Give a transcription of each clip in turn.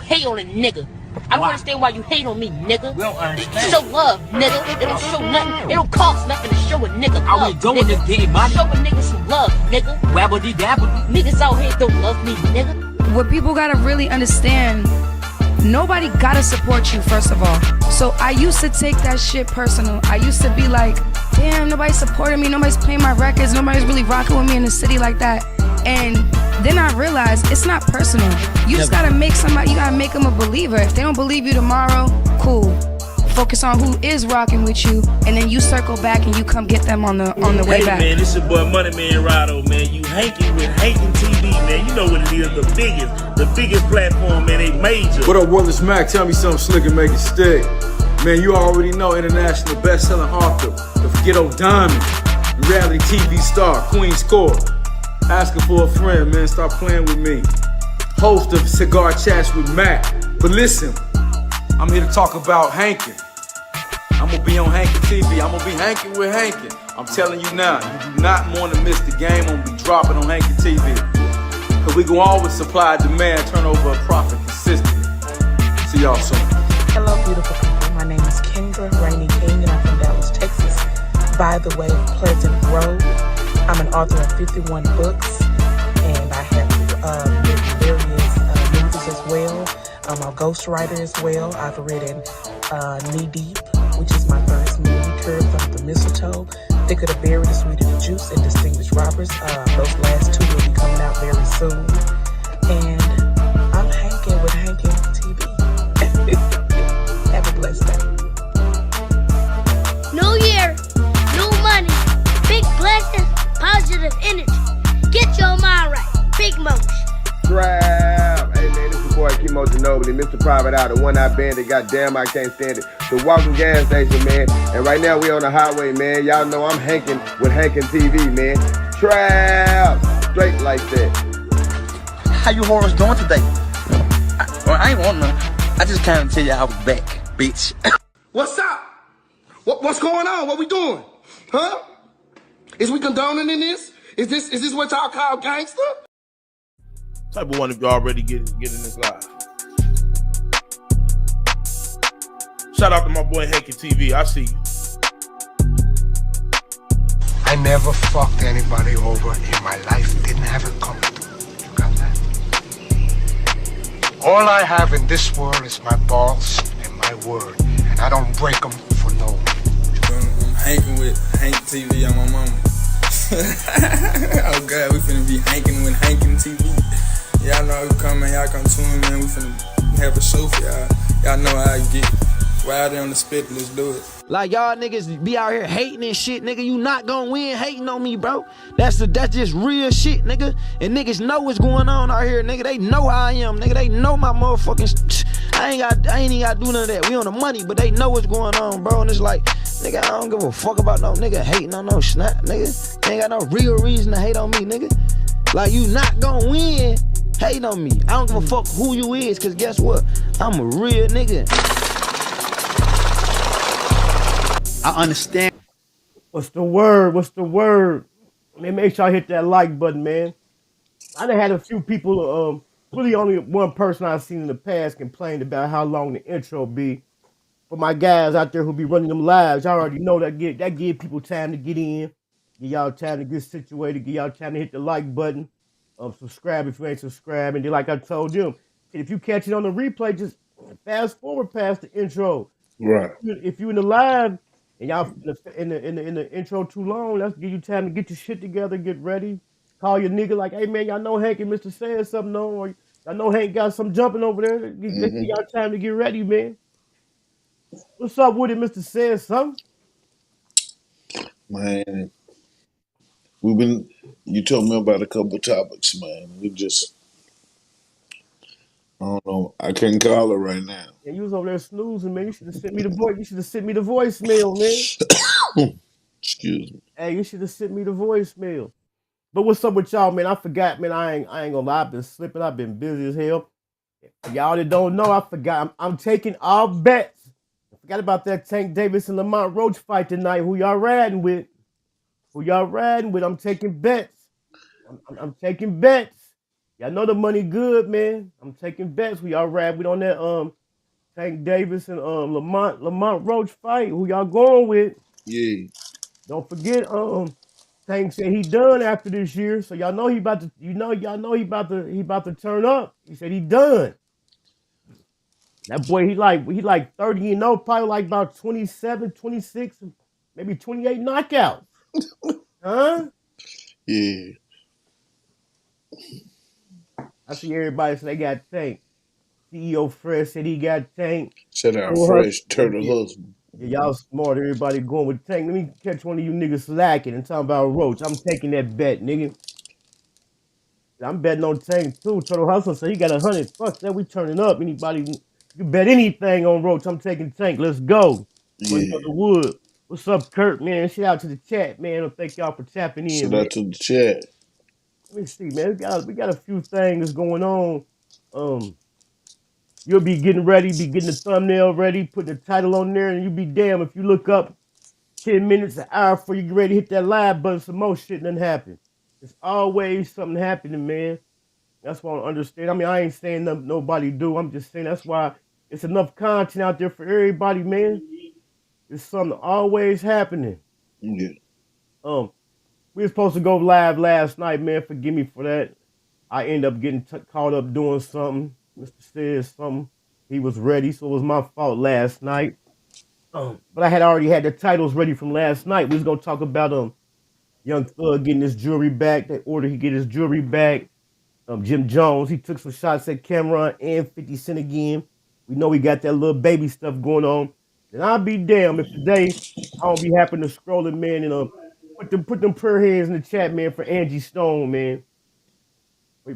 hate on a nigga. I don't understand why you hate on me, nigga. We don't understand. Show love, nigga. It don't show nothing. It don't cost nothing to show a nigga love. All we doing is getting money. Show a nigga some love, nigga. Wabbity dabbity. Niggas out here don't love me, nigga. What people gotta really understand, nobody gotta support you, first of all. So I used to take that shit personal. I used to be like, damn, nobody's supporting me, nobody's playing my records, nobody's really rocking with me in the city like that. And then I realized it's not personal. You just gotta make somebody, you gotta make them a believer. If they don't believe you tomorrow, cool. Focus on who is rocking with you, and then you circle back and you come get them on the way back. Man, this your boy Money Man Rado, man. You Hankin with Hankin TV, man. You know what it is, the biggest platform, man. They major. What up, Wallace Mac? Tell me something slick and make it stick. Man, you already know international best-selling author, the Forgetto Diamond, reality TV star, Queen's Court. Asking for a friend, man, stop playing with me. Host of Cigar Chats with Mac. But listen, I'm here to talk about Hankin. I'm gonna be on Hankin TV. I'm gonna be Hankin with Hankin. I'm telling you now, you do not want to miss the game. I'm gonna be dropping on Hankin TV. Cause we go always supply demand, turn over a profit consistently. See y'all soon. Hello, beautiful people. My name is Kendra Rainey King, and I'm from Dallas, Texas. By the way, Pleasant Grove. I'm an author of 51 books, and I have written various movies as well. I'm a ghostwriter as well. I've written Knee Deep, which is my first movie, Curved Under the Mistletoe, Thicker the Berry, The Sweeter the Juice, and Distinguished Robbers. Those last two will be coming out very soon. And I'm Hankin with Hankin TV. Have a blessed day. New year, new money, big blessings, positive energy. Get your mind right. Big motion. Trap. Hey man, this is your boy Kimo Ginobili, Mr. Private Eye, the one-eyed bandit. Goddamn, I can't stand it. The walking gas station, man. And right now we on the highway, man. Y'all know I'm Hankin with Hankin TV, man. Trap. Straight like that. How you whores doing today? I ain't want none. I just came to tell you I was back, bitch. What's up? What's going on? What we doing? Huh? Is we condoning in this? Is this what y'all call gangster? Type of one if you already get in this live. Shout out to my boy Hankin TV. I see you. I never fucked anybody over in my life. Didn't have it coming. You got that? All I have in this world is my balls and my word. And I don't break them for no one. I'm Hankin with Hank TV on my mama. Oh God, we finna be Hankin with Hankin TV. Y'all know how we come, man. Y'all come tune, man. We finna have a show for y'all. Y'all know how I get. Wild on the spit, let's do it. Like y'all niggas be out here hating and shit, nigga. You not gonna win hating on me, bro. That's just real shit, nigga. And niggas know what's going on out here, nigga. They know how I am, nigga. They know my motherfucking. I ain't even gotta do none of that. We on the money, but they know what's going on, bro. And it's like, nigga, I don't give a fuck about no nigga hating on no snap, nigga. Ain't got no real reason to hate on me, nigga. Like you not gonna win hating on me. I don't give a fuck who you is, cause guess what? I'm a real nigga. I understand. What's the word? What's the word? Man, make sure I hit that like button, man. I done had a few people, really only one person I've seen in the past complained about how long the intro be. But my guys out there who be running them lives, y'all already know that give people time to get in, give y'all time to get situated, give y'all time to hit the like button, subscribe if you ain't subscribed, and then like I told them, if you catch it on the replay, just fast forward past the intro. Right. If you in the live and y'all in the intro too long, let's give you time to get your shit together, get ready, call your nigga like, hey man, y'all know Hank and Mr. saying something on, or y'all know Hank got some jumping over there. Give y'all time to get ready, man. What's up with it, Mr. Says something? Man, you told me about a couple topics, man. I don't know. I can't call her right now. Yeah, you was over there snoozing, man. You should have sent me the voice. You should have sent me the voicemail, man. Excuse me. Hey, you should have sent me the voicemail. But what's up with y'all, man? I forgot, man. I ain't gonna lie. I've been slipping. I've been busy as hell. Y'all that don't know, I forgot. I'm taking all bets. I forgot about that Tank Davis and Lamont Roach fight tonight. Who y'all riding with? I'm taking bets. I'm taking bets. Y'all know the money good, man. I'm taking bets. We all rap. We on that Tank Davis and Lamont Roach fight. Who y'all going with? Yeah. Don't forget, Tank said he done after this year, so y'all know he about to. Y'all know he about to turn up. He said he done. That boy, he like 30-0, probably like about 27, 26, maybe 28 knockouts. Huh? Yeah. I see everybody say they got Tank. CEO Fresh said he got Tank. Shout out Fresh Turtle Husband. Yeah, y'all smart. Everybody going with Tank. Let me catch one of you niggas slacking and talking about Roach. I'm taking that bet, nigga. I'm betting on Tank too. Turtle Hustler said he got 100. Fuck that, we turning up. Anybody, you bet anything on Roach. I'm taking Tank. Let's go. Money Yeah. on the wood. What's up, Kurt, man? Shout out to the chat, man. Thank y'all for tapping in, Shout man. out to the chat. Let me see, man. We got a few things going on. You'll be getting ready, be getting the thumbnail ready, put the title on there, and you be damn if you look up 10 minutes, an hour before you get ready to hit that live button, some more shit done happen. There's always something happening, man. That's why I don't understand. I mean, I ain't saying nobody do. I'm just saying that's why it's enough content out there for everybody, man. There's something always happening. Yeah. We were supposed to go live last night, man. Forgive me for that. I end up getting caught up doing something. Mr. says something. He was ready, so it was my fault last night. But I had already had the titles ready from last night. We was gonna talk about Young Thug getting his jewelry back. They ordered he get his jewelry back. Jim Jones, he took some shots at Cameron and 50 Cent again. We know we got that little baby stuff going on. And I'll be damned if today I don't be happen to scrolling, man, and put them prayer hands in the chat, man, for Angie Stone, man.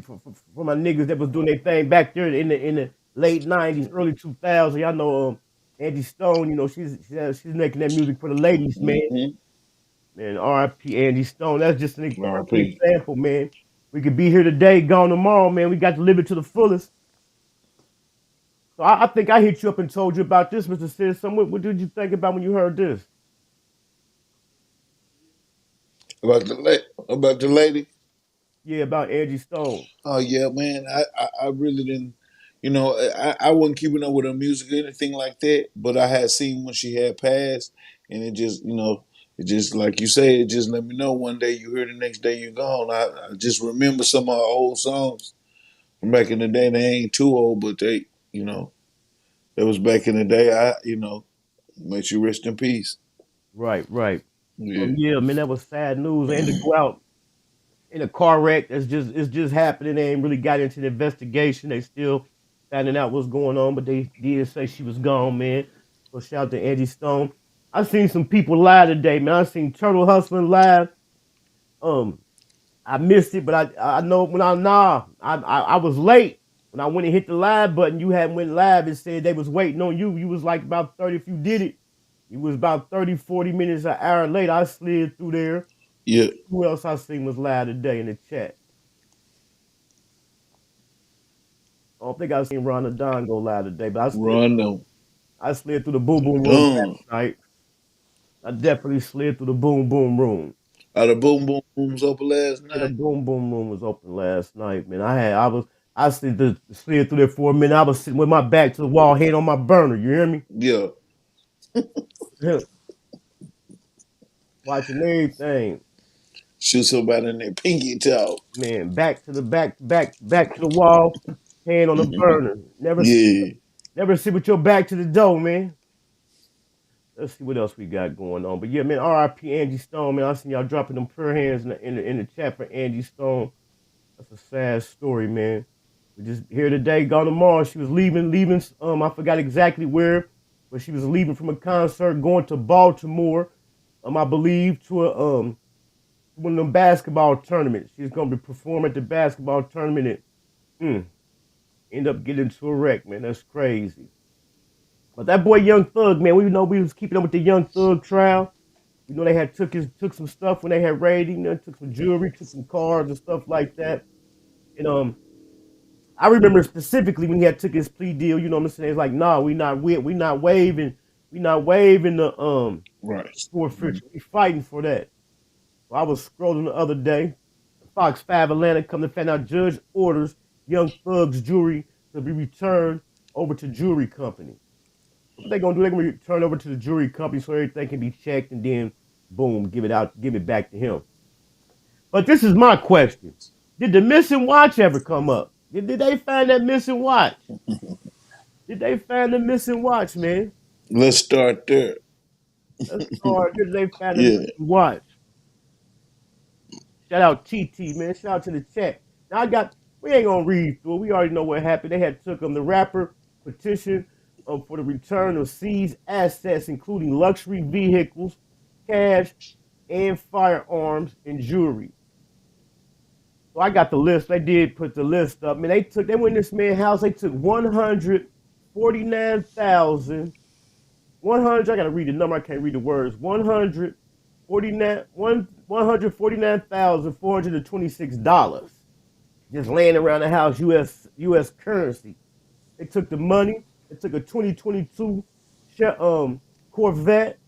For my niggas that was doing their thing back there in the late 90s, early 2000s. Y'all know Angie Stone, you know, she's making that music for the ladies, man. Mm-hmm. Man, R.I.P. Angie Stone. That's just an example, man. We could be here today, gone tomorrow, man. We got to live it to the fullest. So I think I hit you up and told you about this, Mr. Sis. What did you think about when you heard this? About the lady? Yeah, about Angie Stone. Oh yeah, man. I really didn't. You know, I wasn't keeping up with her music or anything like that. But I had seen when she had passed, and it just, you know, it just like you say, it just let me know. One day you hear, the next day you're gone. I just remember some of her old songs from back in the day. They ain't too old, but they, you know, that was back in the day. You know, makes you rest in peace. Right. Yeah. Yeah, man, that was sad news. And to go out in a car wreck it's just happening. They ain't really got into the investigation. They still finding out what's going on, but they did say she was gone, man. So shout out to Angie Stone. I seen some people live today, man. I seen Turtle Hustling live. I missed it, but I know when I was late. When I went and hit the live button, you hadn't went live. It said they was waiting on you. You was like about 30 if you did it. You was about 30, 40 minutes, an hour late. I slid through there. Yeah. Who else I seen was live today in the chat? I don't think I seen Ron Don go live today, but I slid through the boom boom room last night. I definitely slid through the boom boom room. The boom boom room was open last night. Yeah, the boom boom room was open last night, man. I slid through there for a minute. I was sitting with my back to the wall, head on my burner. You hear me? Yeah. Yeah. Watching everything. Shoot somebody in their pinky toe. Man, back to the wall, hand on the burner. Never sit with your back to the door, man. Let's see what else we got going on. But yeah, man, R.I.P. Angie Stone, man. I seen y'all dropping them prayer hands in the chat for Angie Stone. That's a sad story, man. We just here today, gone tomorrow. She was leaving. I forgot exactly where, but she was leaving from a concert, going to Baltimore. I believe to one of them basketball tournaments. She's gonna be performing at the basketball tournament and end up getting into a wreck, man. That's crazy. But that boy Young Thug, man, we know we was keeping up with the Young Thug trial. You know they had took some stuff when they had raided, you know, took some jewelry, took some cars and stuff like that. And I remember specifically when he had took his plea deal, you know what I'm saying? It's like, nah, we not waiving the forfeiture. We fighting for that. So I was scrolling the other day. Fox 5 Atlanta come to find out judge orders Young Thug's jewelry to be returned over to jewelry company. What they gonna do? They're gonna turn it over to the jewelry company so everything can be checked and then boom, give it back to him. But this is my question: did the missing watch ever come up? Did they find that missing watch? Did they find the missing watch, man? Let's start there. Let's start. Did they find the Yeah. missing watch? Shout out TT, man. Shout out to the chat. Now we ain't gonna read through it. We already know what happened. They had took the rapper petition for the return of seized assets, including luxury vehicles, cash, and firearms and jewelry. So I got the list. They did put the list up. Man, they went in this man's house. They took 149,000. 100. I gotta read the number. I can't read the words. $149,426 just laying around the house, U.S. currency. They took the money. They took a 2022 Corvette.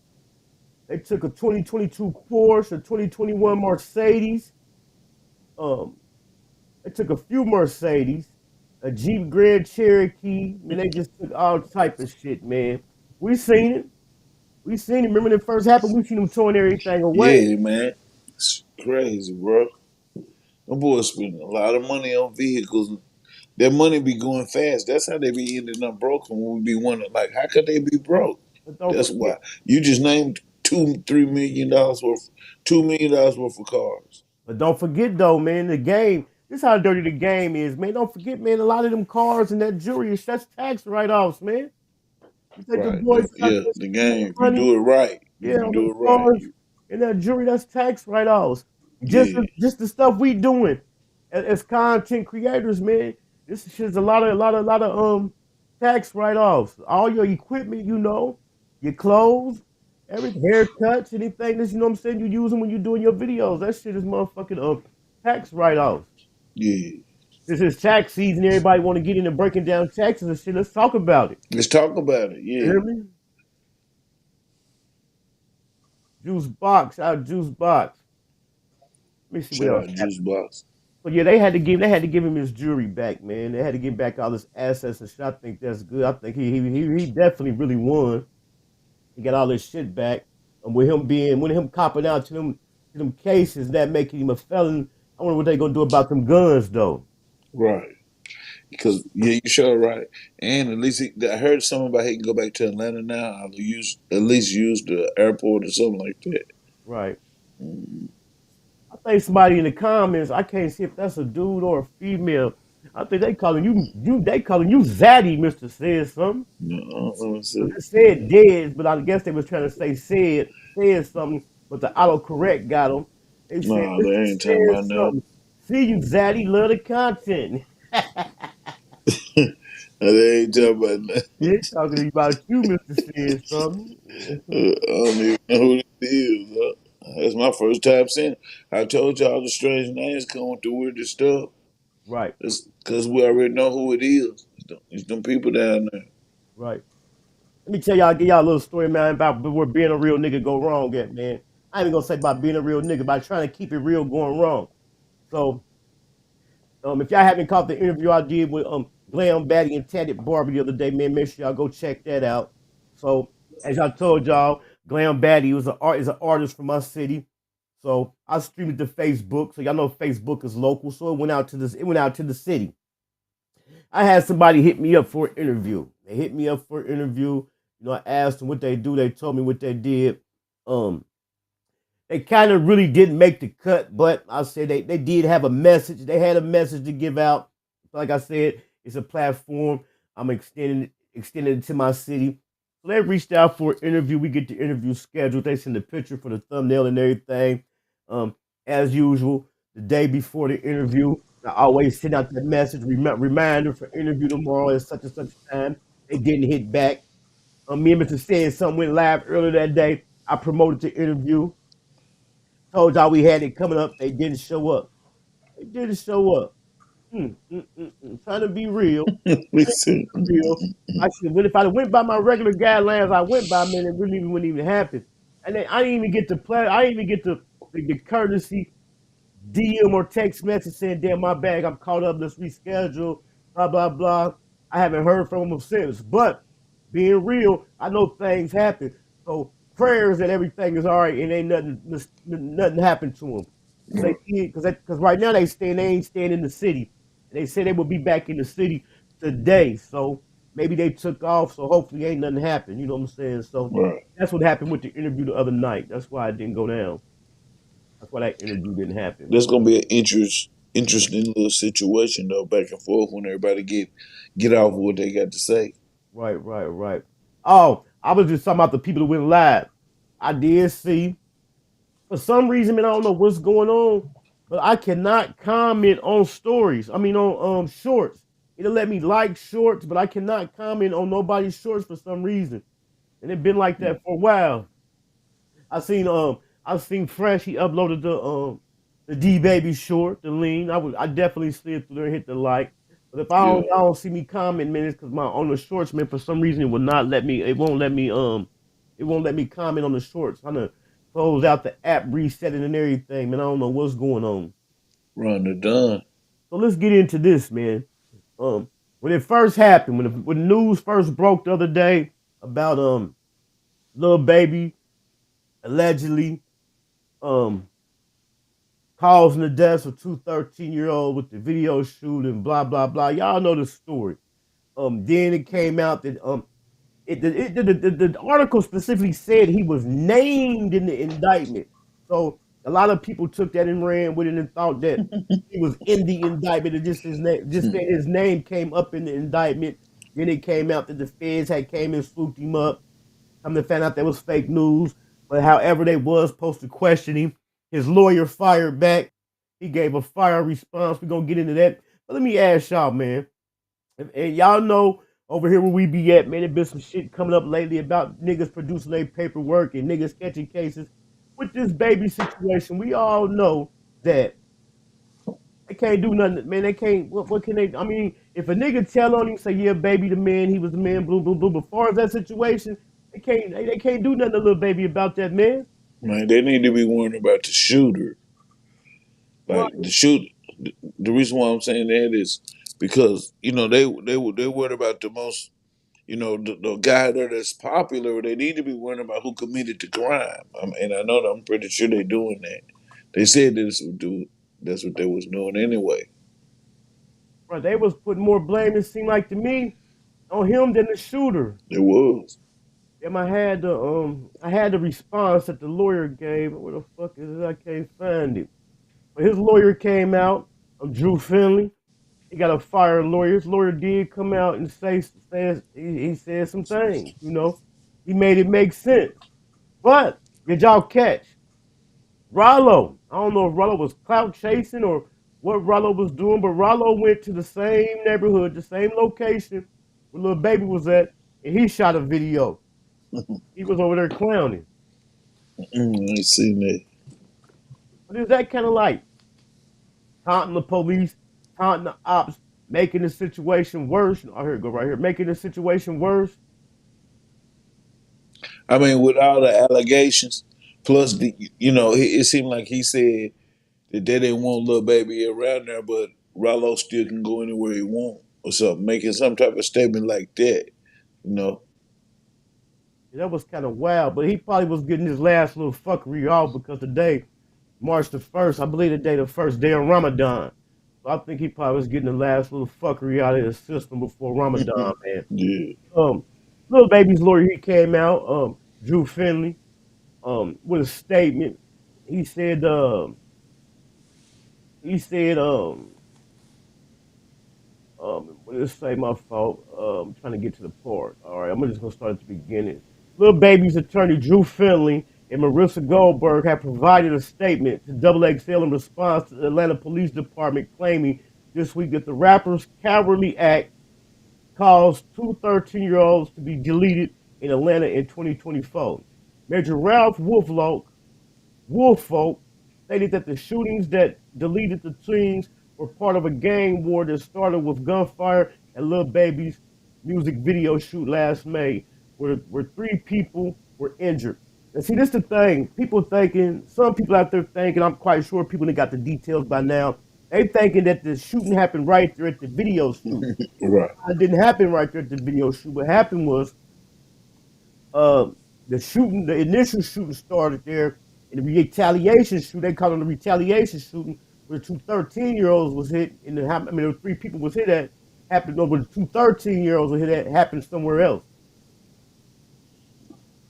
They took a 2022 Porsche, a 2021 Mercedes. They took a few Mercedes, a Jeep Grand Cherokee. Man, they just took all type of shit, man. We seen it. Remember when it first happened? We seen them throwing everything away. Yeah, man. It's crazy, bro. Them boys spending a lot of money on vehicles. Their money be going fast. That's how they be ending up broke. When we be wondering, like, how could they be broke? That's why. You just named $2-3 million worth, $2 million worth of cars. But don't forget though, man, the game. This is how dirty the game is, man. Don't forget, man. A lot of them cars and that jewelry, that's tax write-offs, man. You take Right. the boys, The game. You do it right. Yeah, You do it right. And that jewelry, that's tax write-offs. Just the stuff we doing as content creators, man. This shit's a lot of tax write-offs. All your equipment, your clothes, everything, haircuts, anything that you know what I'm saying you using when you're doing your videos. That shit is motherfucking tax write-offs. Yeah. This is tax season. Everybody want to get into breaking down taxes and shit. Let's talk about it. Let's talk about it. Yeah. You hear me? Juice Box, out Juice Box. Let me see Shout what out else. Juice Box. But yeah, they had to give him his jewelry back, man. They had to give back all his assets and shit. I think that's good. I think he definitely really won. He got all his shit back. And with him copping out to them cases that making him a felon, I wonder what they gonna do about them guns though. Right. Because you sure right. And at least I heard something about he can go back to Atlanta now. At least use the airport or something like that. Right. I think somebody in the comments, I can't see if that's a dude or a female. I think they calling you Zaddy, Mr. Said something. No, They said dead, but I guess they was trying to say said something, but the autocorrect got them. They said, no, they ain't talking about nothing. See you, Zaddy, love the content. They ain't talking about nothing. They talking about you, Mr. Said something. I don't even know who it is. Huh? That's my first time seeing it. I told y'all the strange names come with the weirdest stuff. Right. It's because we already know who it is. It's them people down there. Right. Let me give y'all a little story, man, about where being a real nigga go wrong at, man. I ain't even gonna say about being a real nigga, but trying to keep it real going wrong. So, if y'all haven't caught the interview I did with Glam Batty and Tatted Barbie the other day, man, make sure y'all go check that out. So, as I told y'all, Glam Batty is an artist from my city. So I streamed it to Facebook. So y'all know Facebook is local. So it went out to the city. I had somebody hit me up for an interview. They hit me up for an interview. I asked them what they do. They told me what they did. They kind of really didn't make the cut, but I said they did have a message. They had a message to give out. Like I said, it's a platform. I'm extending it to my city. So they reached out for an interview. We get the interview scheduled. They send a picture for the thumbnail and everything. As usual, the day before the interview, I always send out that message, reminder for interview tomorrow at such and such time. They didn't hit back. Me and Mr. Said something went live earlier that day. I promoted the interview. Told y'all we had it coming up. They didn't show up. Trying to be real. If I went by my regular guidelines, I went by, man, it wouldn't even happen. And then I didn't even get to play. I didn't even get the courtesy DM or text message saying, damn, my bag, I'm caught up, let's reschedule, blah, blah, blah. I haven't heard from him since. But being real, I know things happen. So prayers that everything is all right and ain't nothing happened to him. Because right now they ain't staying in the city. They said they will be back in the city today. So maybe they took off. So hopefully ain't nothing happened. You know what I'm saying? So that's what happened with the interview the other night. That's why it didn't go down. That's why that interview didn't happen. That's gonna be an interesting little situation though, back and forth when everybody get off what they got to say. Right. Oh, I was just talking about the people that went live. I did see. For some reason, man, I don't know what's going on, but I cannot comment on stories. I mean, on shorts. It'll let me like shorts, but I cannot comment on nobody's shorts for some reason. And it's been like that for a while. I seen Fresh. He uploaded the D Baby short, the lean. I definitely slid through there and hit the like. But if I don't see me comment, man, it's because my on the shorts, man, for some reason it will not let me. It won't let me comment on the shorts. I'm gonna close out the app, reset it and everything, man. I don't know what's going on. Run it done. So let's get into this, man. When it first happened, when news first broke the other day about Lil Baby allegedly causing the deaths of two 13-year-olds with the video shoot and blah blah blah. Y'all know the story. Then it came out that the article specifically said he was named in the indictment. So a lot of people took that and ran with it and thought that he was in the indictment. It just that his name came up in the indictment. Then it came out that the feds had came and swooped him up. Come to find out that was fake news. But however they was supposed to question him, his lawyer fired back. He gave a fire response. We're gonna get into that. But let me ask y'all, man. And y'all know over here where we be at, man, there been some shit coming up lately about niggas producing their paperwork and niggas catching cases. With this baby situation, we all know that they can't do nothing, man. They can't, what can they, I mean, if a nigga tell on him, say, yeah, baby the man, he was the man, blue, blue, blue. But as far as that situation, they can't do nothing to little baby about that, man. Man, they need to be worried about the shooter. Like the shooter. The reason why I'm saying that is because they worried about the most, the guy that's popular. They need to be worried about who committed the crime. And I know that I'm pretty sure they're doing that. They said this would do. That's what they was doing anyway. Bro, they was putting more blame, it seemed like to me, on him than the shooter. It was. I had the response that the lawyer gave. Where the fuck is it? I can't find it. But his lawyer came out, Drew Finley. He got a fire lawyer. His lawyer did come out and he said some things, He made it make sense. But did y'all catch? Rollo, I don't know if Rollo was clout chasing or what Rollo was doing, but Rollo went to the same neighborhood, the same location where Lil Baby was at, and he shot a video. He was over there clowning. I seen that. What is that kind of like? Taunting the police, taunting the ops, making the situation worse. Oh, here it go right here. Making the situation worse. I mean, with all the allegations, plus it seemed like he said that they didn't want Lil Baby around there, but Rollo still can go anywhere he want or something, making some type of statement like that, That was kind of wild, but he probably was getting his last little fuckery off because today, March the 1st, I believe the first day of Ramadan. So I think he probably was getting the last little fuckery out of his system before Ramadan, man. Yeah. Lil Baby's lawyer, he came out, Drew Finley, with a statement. He said, what did it say? My fault. I'm trying to get to the part. All right, I'm just gonna start at the beginning. Lil Baby's attorney Drew Finley and Marissa Goldberg have provided a statement to XXL in response to the Atlanta Police Department claiming this week that the rapper's cowardly act caused two 13-year-olds to be deleted in Atlanta in 2024. Major Ralph Woolfolk stated that the shootings that deleted the teens were part of a gang war that started with gunfire at Lil Baby's music video shoot last May, where 3 people were injured. And see, this the thing. People thinking, some people out there thinking, I'm quite sure people that got the details by now. They thinking that the shooting happened right there at the video shoot. Right. It didn't happen right there at the video shoot. What happened was, the shooting, the initial shooting started there, and the retaliation shoot, they call it the retaliation shooting, where two 13-year-olds was hit, and there were 3 people was hit at, happened over the 2 13-year-olds were hit at, happened somewhere else.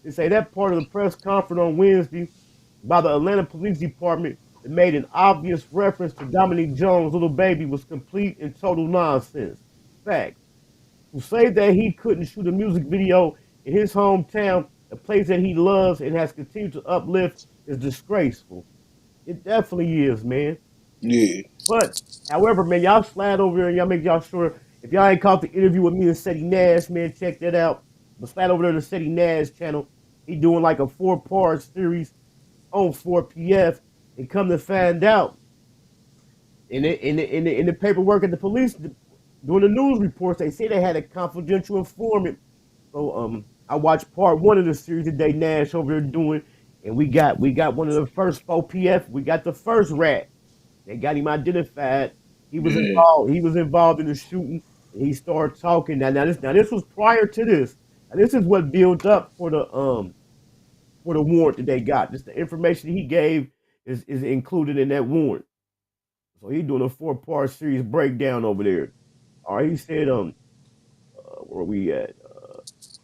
They say that part of the press conference on Wednesday by the Atlanta Police Department that made an obvious reference to Dominique Jones' little baby was complete and total nonsense. Fact. To say that he couldn't shoot a music video in his hometown, a place that he loves and has continued to uplift, is disgraceful. It definitely is, man. Yeah. But, however, man, y'all slide over there and y'all make y'all sure, if y'all ain't caught the interview with me and Seti Nash, man, check that out. But slide over there to Seti Nash channel. He doing like a 4-part series on 4PF, and come to find out, in the paperwork at the police, doing the news reports, they say they had a confidential informant. So I watched part 1 of the series today, Nash over there doing, and we got one of the first 4PF. We got the first rat. They got him identified. He was involved. He was involved in the shooting. And he started talking. Now this was prior to this. And this is what built up for the warrant that they got. Just the information he gave is included in that warrant. So he's doing a 4-part series breakdown over there. All right, he said, where we at?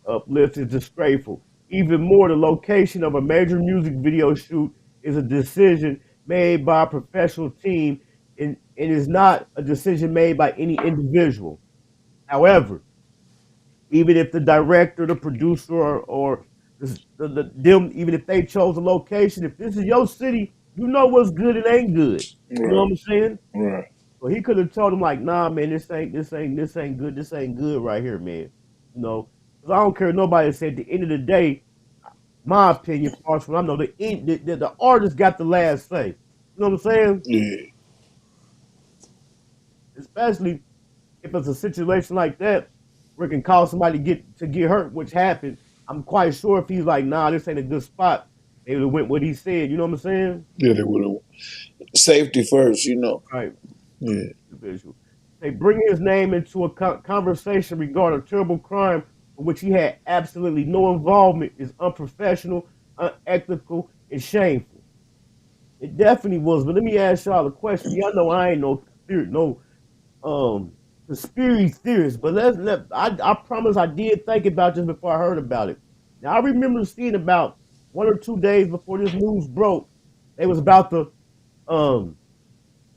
Uplift is disgraceful. Even more, the location of a major music video shoot is a decision made by a professional team, and it is not a decision made by any individual. However, even if the director, the producer, or them, even if they chose a location, if this is your city, you know what's good and ain't good. You know what I'm saying? Right. So he could have told him like, nah, man, this ain't good. This ain't good right here, man. You know, because I don't care what nobody said. At the end of the day, my opinion, far from I know the artist got the last say. You know what I'm saying? Yeah. Especially if it's a situation like that where it can cause somebody to get hurt, which happened. I'm quite sure if he's like, nah, this ain't a good spot, they would have went what he said. You know what I'm saying? Yeah, they would have. Safety first, you know. Right. Yeah. They bring his name into a conversation regarding a terrible crime for which he had absolutely no involvement is unprofessional, unethical, and shameful. It definitely was. But let me ask y'all a question. Y'all know I ain't no conspiracy theorist, but I promise I did think about this before I heard about it. Now I remember seeing about 1 or 2 days before this news broke, they was about to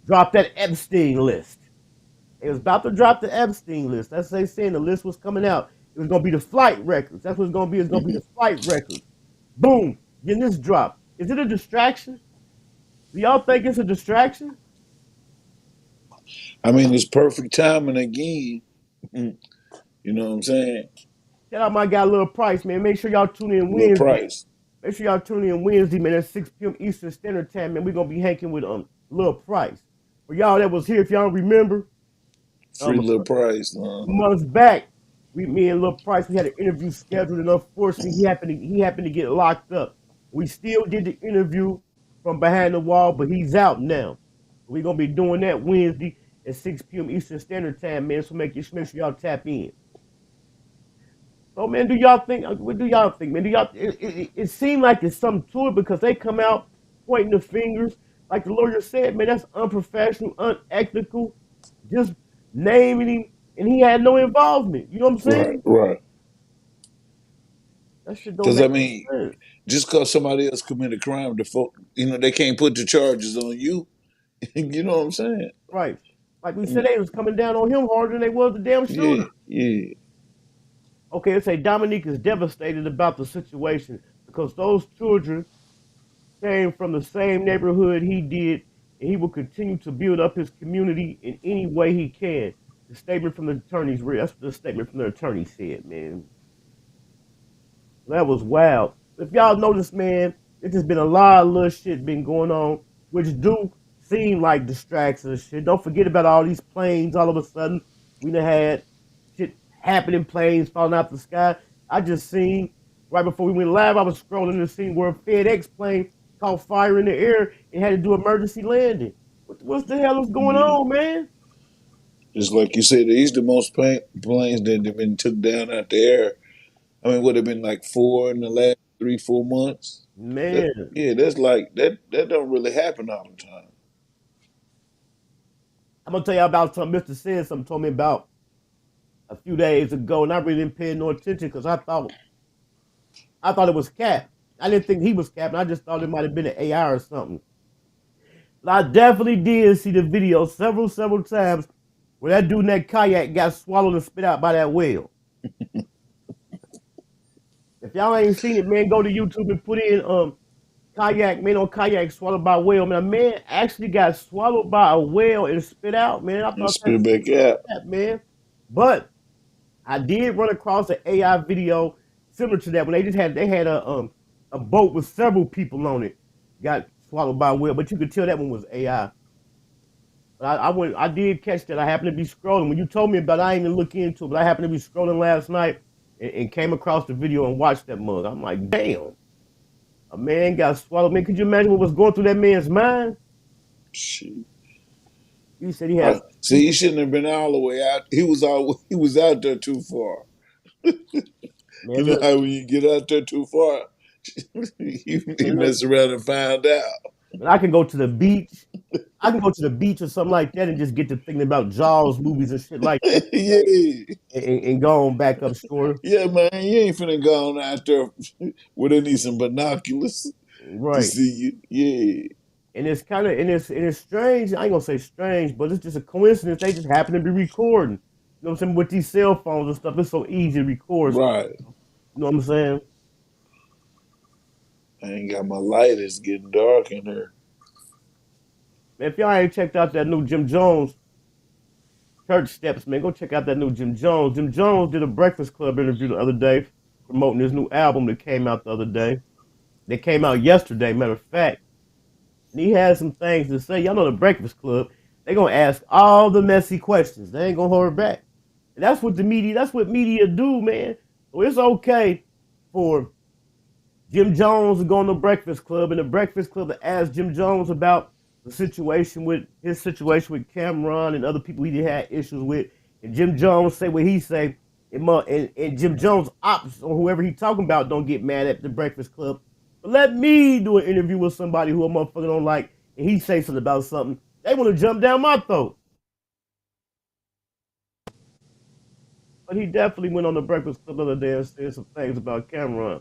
drop that Epstein list. They was about to drop the Epstein list. That's what they saying. The list was coming out. It was gonna be the flight records. That's what it's gonna be. It's gonna be the flight records. Boom, getting this drop. Is it a distraction? Do y'all think it's a distraction? I mean, it's perfect timing again. You know what I'm saying? Shout out my guy Lil Price, man. Make sure y'all tune in Lil Wednesday. Price. Make sure y'all tune in Wednesday, man, at 6 p.m. Eastern Standard Time, man. We're gonna be hanking with Lil Price. For y'all that was here, if y'all remember, Free Lil Price. Months back, me and Lil Price, we had an interview scheduled, and unfortunately, he happened to get locked up. We still did the interview from behind the wall, but he's out now. We're gonna be doing that Wednesday at 6 p.m. Eastern Standard Time, man. So make sure y'all tap in. So, man, what do y'all think, man? It seemed like there's something to it because they come out pointing the fingers. Like the lawyer said, man, that's unprofessional, unethical, just naming him, and he had no involvement. You know what I'm saying? Right. That shit don't Because, make I mean, sense. just because somebody else committed a crime, they can't put the charges on you. You know what I'm saying? Right. Like we said, they was coming down on him harder than they was the damn shooter. Yeah. Okay, let's say Dominique is devastated about the situation because those children came from the same neighborhood he did, and he will continue to build up his community in any way he can. The statement from the attorney's real. That's what the statement from the attorney said, man. That was wild. If y'all notice, man, it's just been a lot of little shit been going on, which do seem like distractions and shit. Don't forget about all these planes all of a sudden. We done had shit happening, planes falling out the sky. I just seen right before we went live, I was scrolling the scene where a FedEx plane caught fire in the air and had to do emergency landing. What the hell is going on, man? Just like you said, these the most planes that have been took down out the air. I mean, would have been like 4 in the last 3-4 months. Man, That's like that. That don't really happen all the time. I'm gonna tell you about something Mr. Said something told me about a few days ago, and I really didn't pay no attention because I thought it was Cap. I didn't think he was capping. I just thought it might have been an AI or something. But I definitely did see the video several times where that dude in that kayak got swallowed and spit out by that whale. If y'all ain't seen it, man, go to YouTube and put in kayak, man, on kayak swallowed by a whale. Man, a man actually got swallowed by a whale and spit out, man. I thought spit back out, man. But I did run across an AI video similar to that when they had a boat with several people on it got swallowed by a whale, but you could tell that one was AI. But I did catch that. I happened to be scrolling when you told me about it. I didn't even look into it, but I happened to be scrolling last night and came across the video and watched that mug. I'm like, damn, a man got swallowed. Man, could you imagine what was going through that man's mind? Shit. He said he had. See, he shouldn't have been all the way out. He was out there too far. Man, you know how when you get out there too far, you mess around and find out. But I can go to the beach. I can go to the beach or something like that and just get to thinking about Jaws movies and shit like that. Yeah. And go on back up story. Yeah, man, you ain't finna go on out there where they need some binoculars right. to see you. Yeah. And it's kind of, and it's strange. I ain't gonna say strange, but it's just a coincidence. They just happen to be recording. You know what I'm saying? With these cell phones and stuff, it's so easy to record. Right. You know what I'm saying? I ain't got my light. It's getting dark in here. Man, if y'all ain't checked out that new Jim Jones Church Steps, man, go check out that new Jim Jones. Jim Jones did a Breakfast Club interview the other day promoting his new album that came out the other day. That came out yesterday, matter of fact. And he had some things to say. Y'all know the Breakfast Club, they gonna ask all the messy questions. They ain't gonna hold her back. And that's what media do, man. So it's okay for Jim Jones to go on the Breakfast Club and the Breakfast Club to ask Jim Jones about his situation with Cameron and other people he had issues with. And Jim Jones say what he say. And Jim Jones ops or whoever he talking about don't get mad at the Breakfast Club. But let me do an interview with somebody who a motherfucker don't like and he say something about something. They want to jump down my throat. But he definitely went on the Breakfast Club the other day and said some things about Cameron.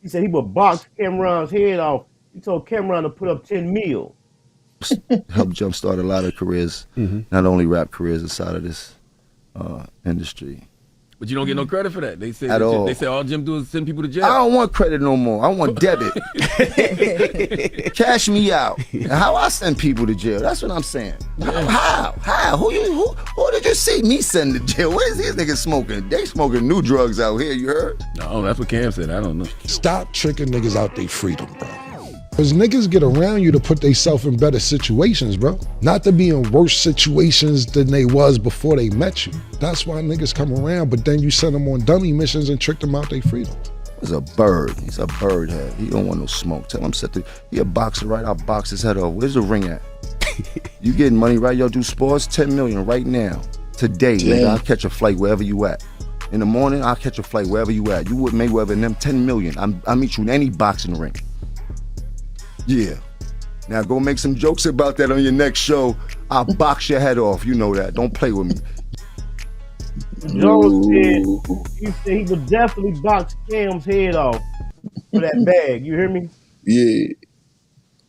He said he would box Cameron's head off. He told Cameron to put up 10 mil. Helped jumpstart a lot of careers, not only rap careers inside of this industry. But you don't get no credit for that. They say At all. They say all Jim do is send people to jail. I don't want credit no more. I want debit. Cash me out. How I send people to jail? That's what I'm saying. How? Who did you see me send to jail? What is these niggas smoking? They smoking new drugs out here. You heard? No, that's what Cam said. I don't know. Stop tricking niggas out their freedom, bro. Because niggas get around you to put themselves in better situations, bro. Not to be in worse situations than they was before they met you. That's why niggas come around, but then you send them on dummy missions and trick them out their freedom. He's a bird. He's a bird head. He don't want no smoke. Tell him he a boxer, right? I'll box his head off. Where's the ring at? You getting money, right? Y'all do sports? 10 million right now. Today, nigga, I'll catch a flight wherever you at. In the morning, I'll catch a flight wherever you at. You with Mayweather and them 10 million. I'll meet you in any boxing ring. Yeah. Now go make some jokes about that on your next show. I'll box your head off. You know that. Don't play with me. Jones said he would definitely box Cam's head off for that bag. You hear me? Yeah.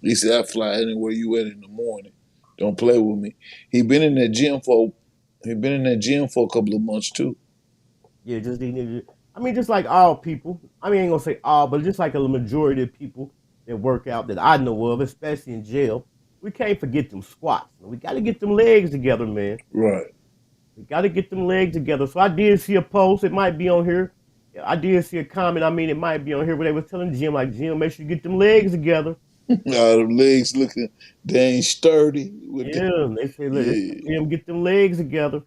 He said, I fly anywhere you at in the morning. Don't play with me. He been in that gym for a couple of months too. Yeah, just like all people. I mean, I ain't gonna say all, but just like a majority of people that work out that I know of, especially in jail, we can't forget them squats. We got to get them legs together, man. Right. We got to get them legs together. So I did see a post. It might be on here. I did see a comment. I mean, it might be on here where they was telling Jim, like, Jim, make sure you get them legs together. Them legs looking dang sturdy. They say, Jim, get them legs together.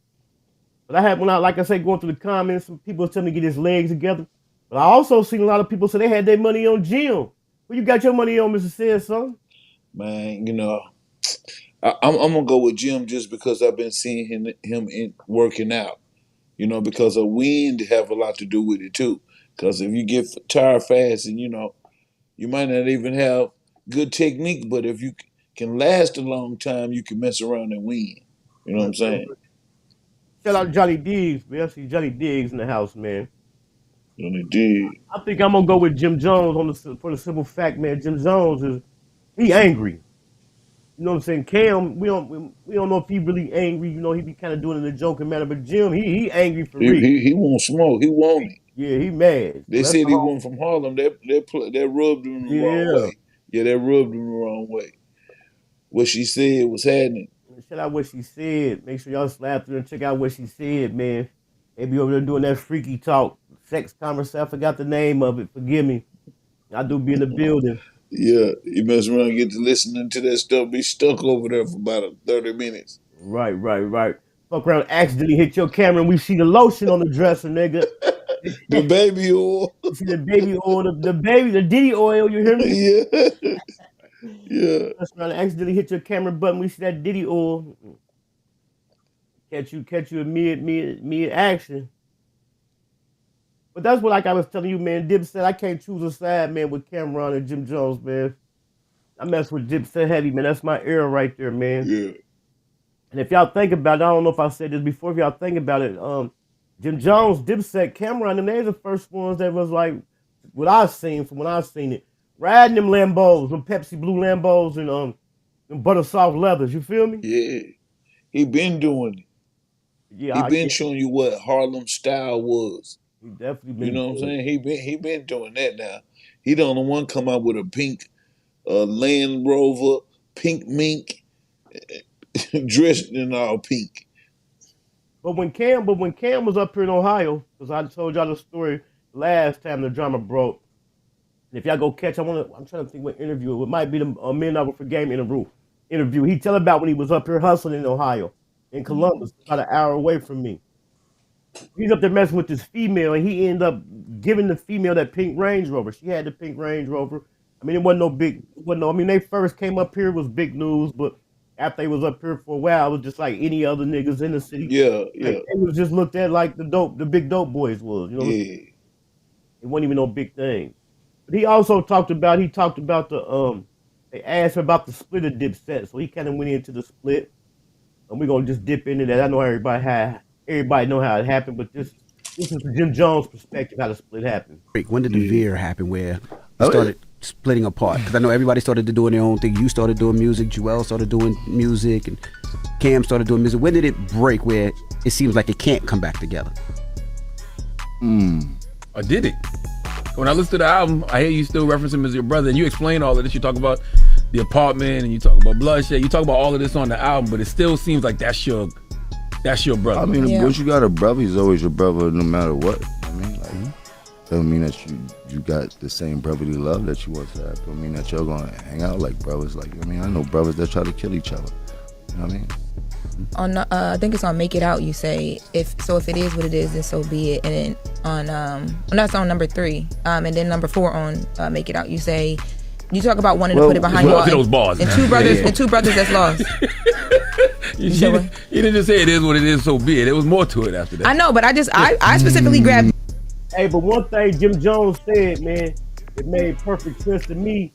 But like I say, going through the comments, some people was telling me to get his legs together. But I also seen a lot of people say they had their money on Jim. Who you got your money on, Mr. Said son? Man, you know, I'm gonna go with Jim just because I've been seeing him working out. You know, because of wind have a lot to do with it too. Because if you get tired fast, and you might not even have good technique, but if you can last a long time, you can mess around and win. You know what I'm saying? Shout out Johnny Diggs, man. I see Johnny Diggs in the house, man. Johnny Diggs. I think I'm gonna go with Jim Jones for the simple fact, man. Jim Jones he angry. You know what I'm saying? Cam, we don't know if he really angry. You know, he be kind of doing it in a joking manner. But Jim, he angry for real. He won't smoke. He want it. Yeah, he mad. They said he went from Harlem. That rubbed him the wrong way. Yeah, that rubbed him the wrong way. What she said was happening. Shout out what she said. Make sure y'all slap through and check out what she said, man. They be over there doing that freaky talk, sex conversation. I forgot the name of it. Forgive me. I do be in the building. Yeah, you mess around and get to listening to that stuff, be stuck over there for about 30 minutes. Right. Fuck around, accidentally hit your camera and we see the lotion on the dresser, nigga. The baby oil. You see the baby oil, the Diddy oil, you hear me? Yeah. Fuck around, accidentally hit your camera button, we see that Diddy oil. Catch you in mid action. But that's what, like I was telling you, man. Dipset, I can't choose a side, man, with Cameron and Jim Jones, man. I mess with Dipset heavy, man. That's my era right there, man. Yeah. And if y'all think about it, I don't know if I said this before. If y'all think about it, Jim Jones, Dipset, Cameron, and they're the first ones that was like what I've seen from when I've seen it, riding them Lambos, them Pepsi Blue Lambos, and them butter soft leathers. You feel me? Yeah. He been doing it. Yeah, he been showing you what Harlem style was. He definitely been. You know what I'm saying? He been doing that now. He the only one come out with a pink Land Rover, pink mink, dressed in all pink. But when Cam was up here in Ohio, because I told y'all the story last time the drama broke. And if y'all go catch, I'm trying to think what interview. It might be the Men Over for Game interview. He tell about when he was up here hustling in Ohio, in Columbus, about an hour away from me. He's up there messing with this female, and he ended up giving the female that pink Range Rover. She had the pink Range Rover. I mean, it wasn't no big. I mean, they first came up here, it was big news, but after they was up here for a while, it was just like any other niggas in the city. Yeah. It was just looked at like the big dope boys was. You know, it wasn't even no big thing. But he also talked about the they asked him about the split of Dipset, so he kind of went into the split, and we're gonna just dip into that. I know everybody know how it happened, but this is from Jim Jones' perspective how the split happened. When did the veer happen where it started splitting apart? Because I know everybody started to doing their own thing. You started doing music, Joel started doing music, and Cam started doing music. When did it break where it seems like it can't come back together? Or did it? When I listen to the album, I hear you still reference him as your brother, and you explain all of this. You talk about the apartment, and you talk about bloodshed. You talk about all of this on the album, but it still seems like that's your brother. I mean, once you got a brother, he's always your brother no matter what. I mean, like, doesn't mean that you got the same brotherly love that you once had. Don't mean that you're gonna hang out like brothers. Like, I mean, I know brothers that try to kill each other. You know what I mean? On I think it's on Make It Out. You say if it is what it is, then so be it. And then on that's on number 3, and then number 4 on Make It Out. You say you talk about wanting to put it behind you. Those bars, and two brothers that's lost. You didn't just say it is what it is, so be it. There was more to it after that. I know, but I specifically grabbed. Hey, but one thing Jim Jones said, man, it made perfect sense to me,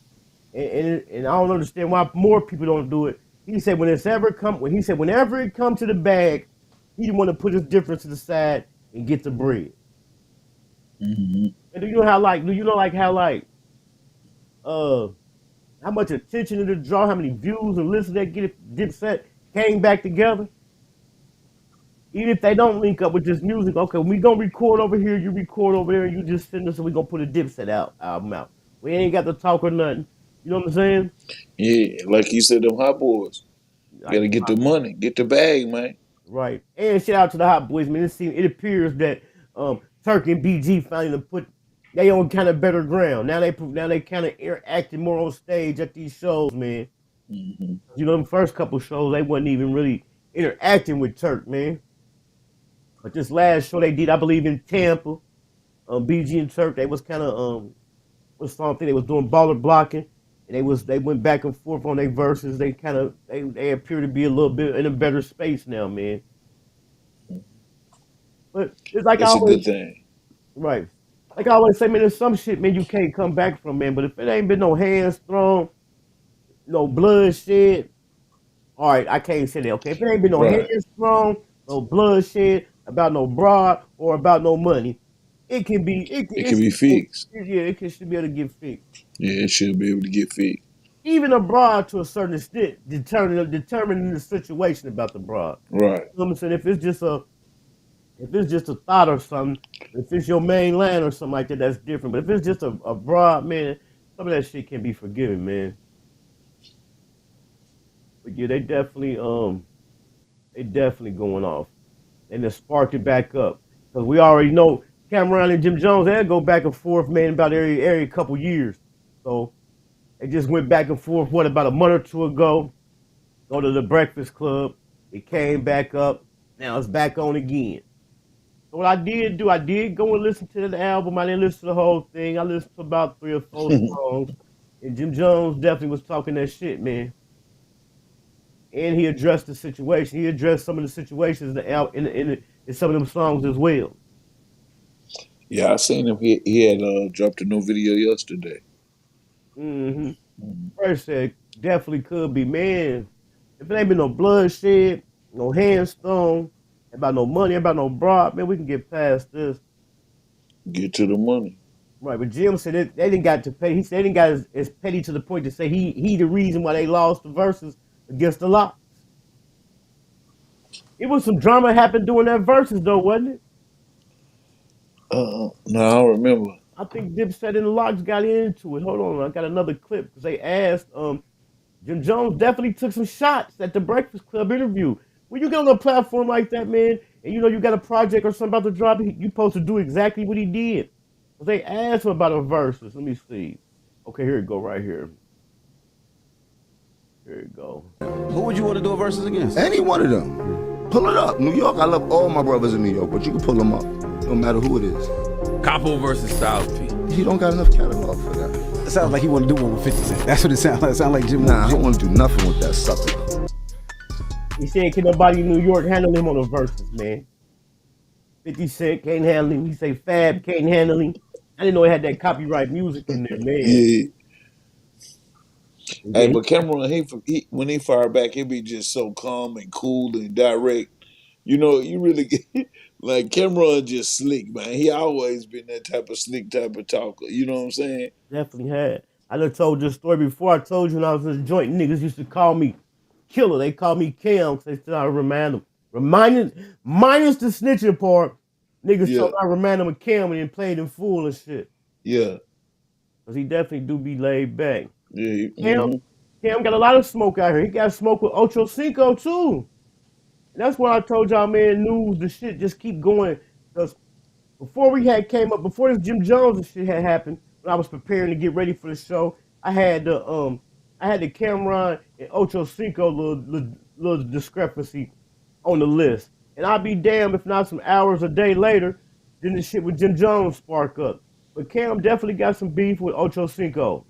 and I don't understand why more people don't do it. He said whenever it comes to the bag, he didn't want to put his difference to the side and get the bread. And do you know how much attention it'll draw, how many views and listens they get if Dipset came back together? Even if they don't link up with this music, okay, we gonna record over here, you record over there, and you just send us, and we gonna put a Dipset album out. We ain't got to talk or nothing. You know what I'm saying? Yeah, like you said, them hot boys. You gotta get the money, get the bag, man. Right. And shout out to the hot boys, man. It appears that Turk and BG finally put they on kind of better ground. Now they kind of interacting more on stage at these shows, man. You know, them first couple shows, they wasn't even really interacting with Turk, man. But this last show they did, I believe in Tampa, BG and Turk, they was kind of was something they was doing baller blocking, and they went back and forth on their verses. They kind of they appear to be a little bit in a better space now, man. But it's like That's I a always good thing. right, like I always say, man. There's some shit, man, you can't come back from, man. But if it ain't been no hands thrown, no bloodshed, all right, I can't say that. Okay, if it ain't been no Right. hands thrown, no bloodshed, about no broad or about no money, it can be It can be fixed. yeah, should be able to get fixed. Yeah, it should be able to get fixed. Even a broad to a certain extent, determining the situation about the broad. Right. You know what I'm saying? If it's just a thought or something, if it's your main line or something like that, that's different. But if it's just a broad, man, some of that shit can be forgiven, man. But yeah, they definitely going off. And then sparked it back up. Because we already know Cameron and Jim Jones, they go back and forth, man, about every couple years. So they just went back and forth, what, about a month or two ago? Go to the Breakfast Club. It came back up. Now it's back on again. So what I did go and listen to the album. I didn't listen to the whole thing. I listened to about 3 or 4 songs. And Jim Jones definitely was talking that shit, man. And he addressed the situation. He addressed some of the situations in some of them songs as well. Yeah, I seen him. He had dropped a new video yesterday. First said definitely could be, man. If it ain't been no bloodshed, no hands thrown, about no money, about no broad, man, we can get past this. Get to the money. Right, but Jim said they didn't got to pay. He said they didn't got as petty to the point to say he the reason why they lost the verses against the Locks. It was some drama happened during that verses though, wasn't it? No, I don't remember. I think Dipset and the Locks got into it. Hold on, I got another clip because they asked. Jim Jones definitely took some shots at the Breakfast Club interview. When you get on a platform like that, man, and you know you got a project or something about to drop, you supposed to do exactly what he did. They asked him about a verses. Let me see. Okay, here you go, right here. Here you go. Who would you want to do a versus against? Any one of them. Pull it up. New York, I love all my brothers in New York, but you can pull them up. No matter who it is. Capo versus Styles P. He don't got enough catalog for that. It sounds like he want to do one with 50 Cent. That's what it sounds like. It sounds like Jim. Nah, I don't want to do nothing with that sucker. He said, can nobody in New York handle him on the verses, man? 50 Cent can't handle him. He say Fab can't handle him. I didn't know he had that copyright music in there, man. Yeah. Hey, but Cameron, he when he fired back, he be just so calm and cool and direct. You know, you really get, like Cameron just slick, man. He always been that type of slick type of talker. You know what I'm saying? Definitely had. I done told this story before. I told you when I was in the joint, niggas used to call me Killer. They called me Cam because they said I remind them. Minus the snitching part, niggas told I remind them of Cam and then played him full and shit. Yeah. Because he definitely do be laid back. Yeah. Cam got a lot of smoke out here. He got smoke with Ocho Cinco too. And that's why I told y'all, man, news, the shit just keep going. Because before before this Jim Jones and shit had happened, when I was preparing to get ready for the show, I had the Cameron and Ocho Cinco little discrepancy on the list. And I'd be damned if not some hours a day later, then the shit with Jim Jones spark up. But Cam definitely got some beef with Ocho Cinco.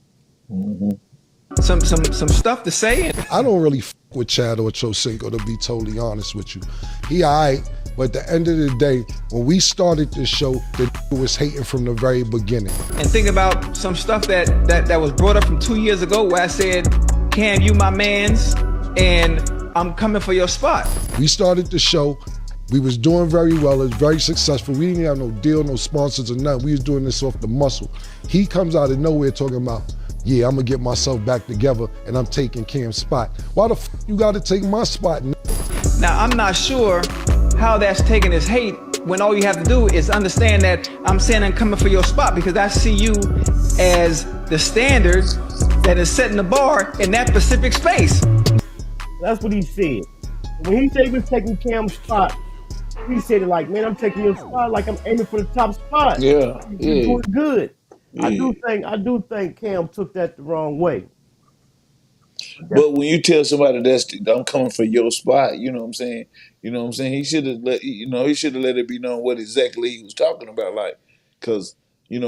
Some stuff to say. I don't really f with Chyld or Chocinco, to be totally honest with you. He alright, but at the end of the day, when we started this show, the was hating from the very beginning. And think about some stuff that was brought up from 2 years ago where I said, Cam, you my mans, and I'm coming for your spot. We started the show. We was doing very well. It was very successful. We didn't have no deal, no sponsors or nothing. We was doing this off the muscle. He comes out of nowhere talking about, yeah, I'm gonna get myself back together and I'm taking Cam's spot. Why the f you gotta take my spot? Now, I'm not sure how that's taking as hate when all you have to do is understand that I'm saying I'm coming for your spot because I see you as the standard that is setting the bar in that specific space. That's what he said. When he said he was taking Cam's spot, he said it like, man, I'm taking your spot like I'm aiming for the top spot. Yeah, You're doing good. Yeah. I do think Cam took that the wrong way. But when you tell somebody I'm coming for your spot, you know what I'm saying? You know what I'm saying? He should have let it be known what exactly he was talking about. Like, because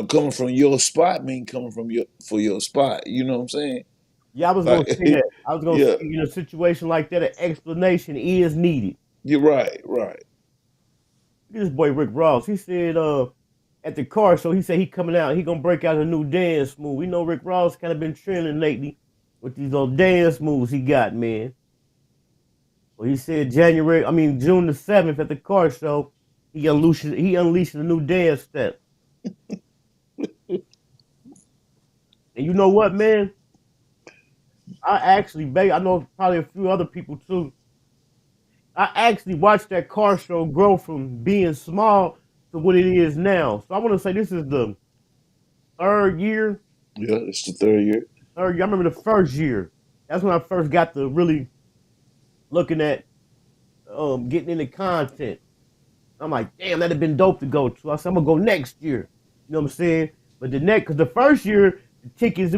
coming from your spot mean coming from your spot. You know what I'm saying? Yeah, I was gonna say that. I was gonna say in a situation like that, an explanation is needed. You're right. Look at this boy Rick Ross. He said at the car show, he said he coming out, he gonna break out a new dance move. We know Rick Ross kind of been trending lately with these old dance moves he got, man. Well, he said June the 7th at the car show, he unleashed a new dance step. And you know what, man? I know probably a few other people too. I actually watched that car show grow from being small to what it is now. So I want to say this is the 3rd year. Yeah, it's the 3rd year. 3rd year. I remember the 1st year. That's when I first got to really looking at getting into content. I'm like, damn, that'd have been dope to go to. I said, I'm gonna go next year. You know what I'm saying? But because the 1st year, the tickets,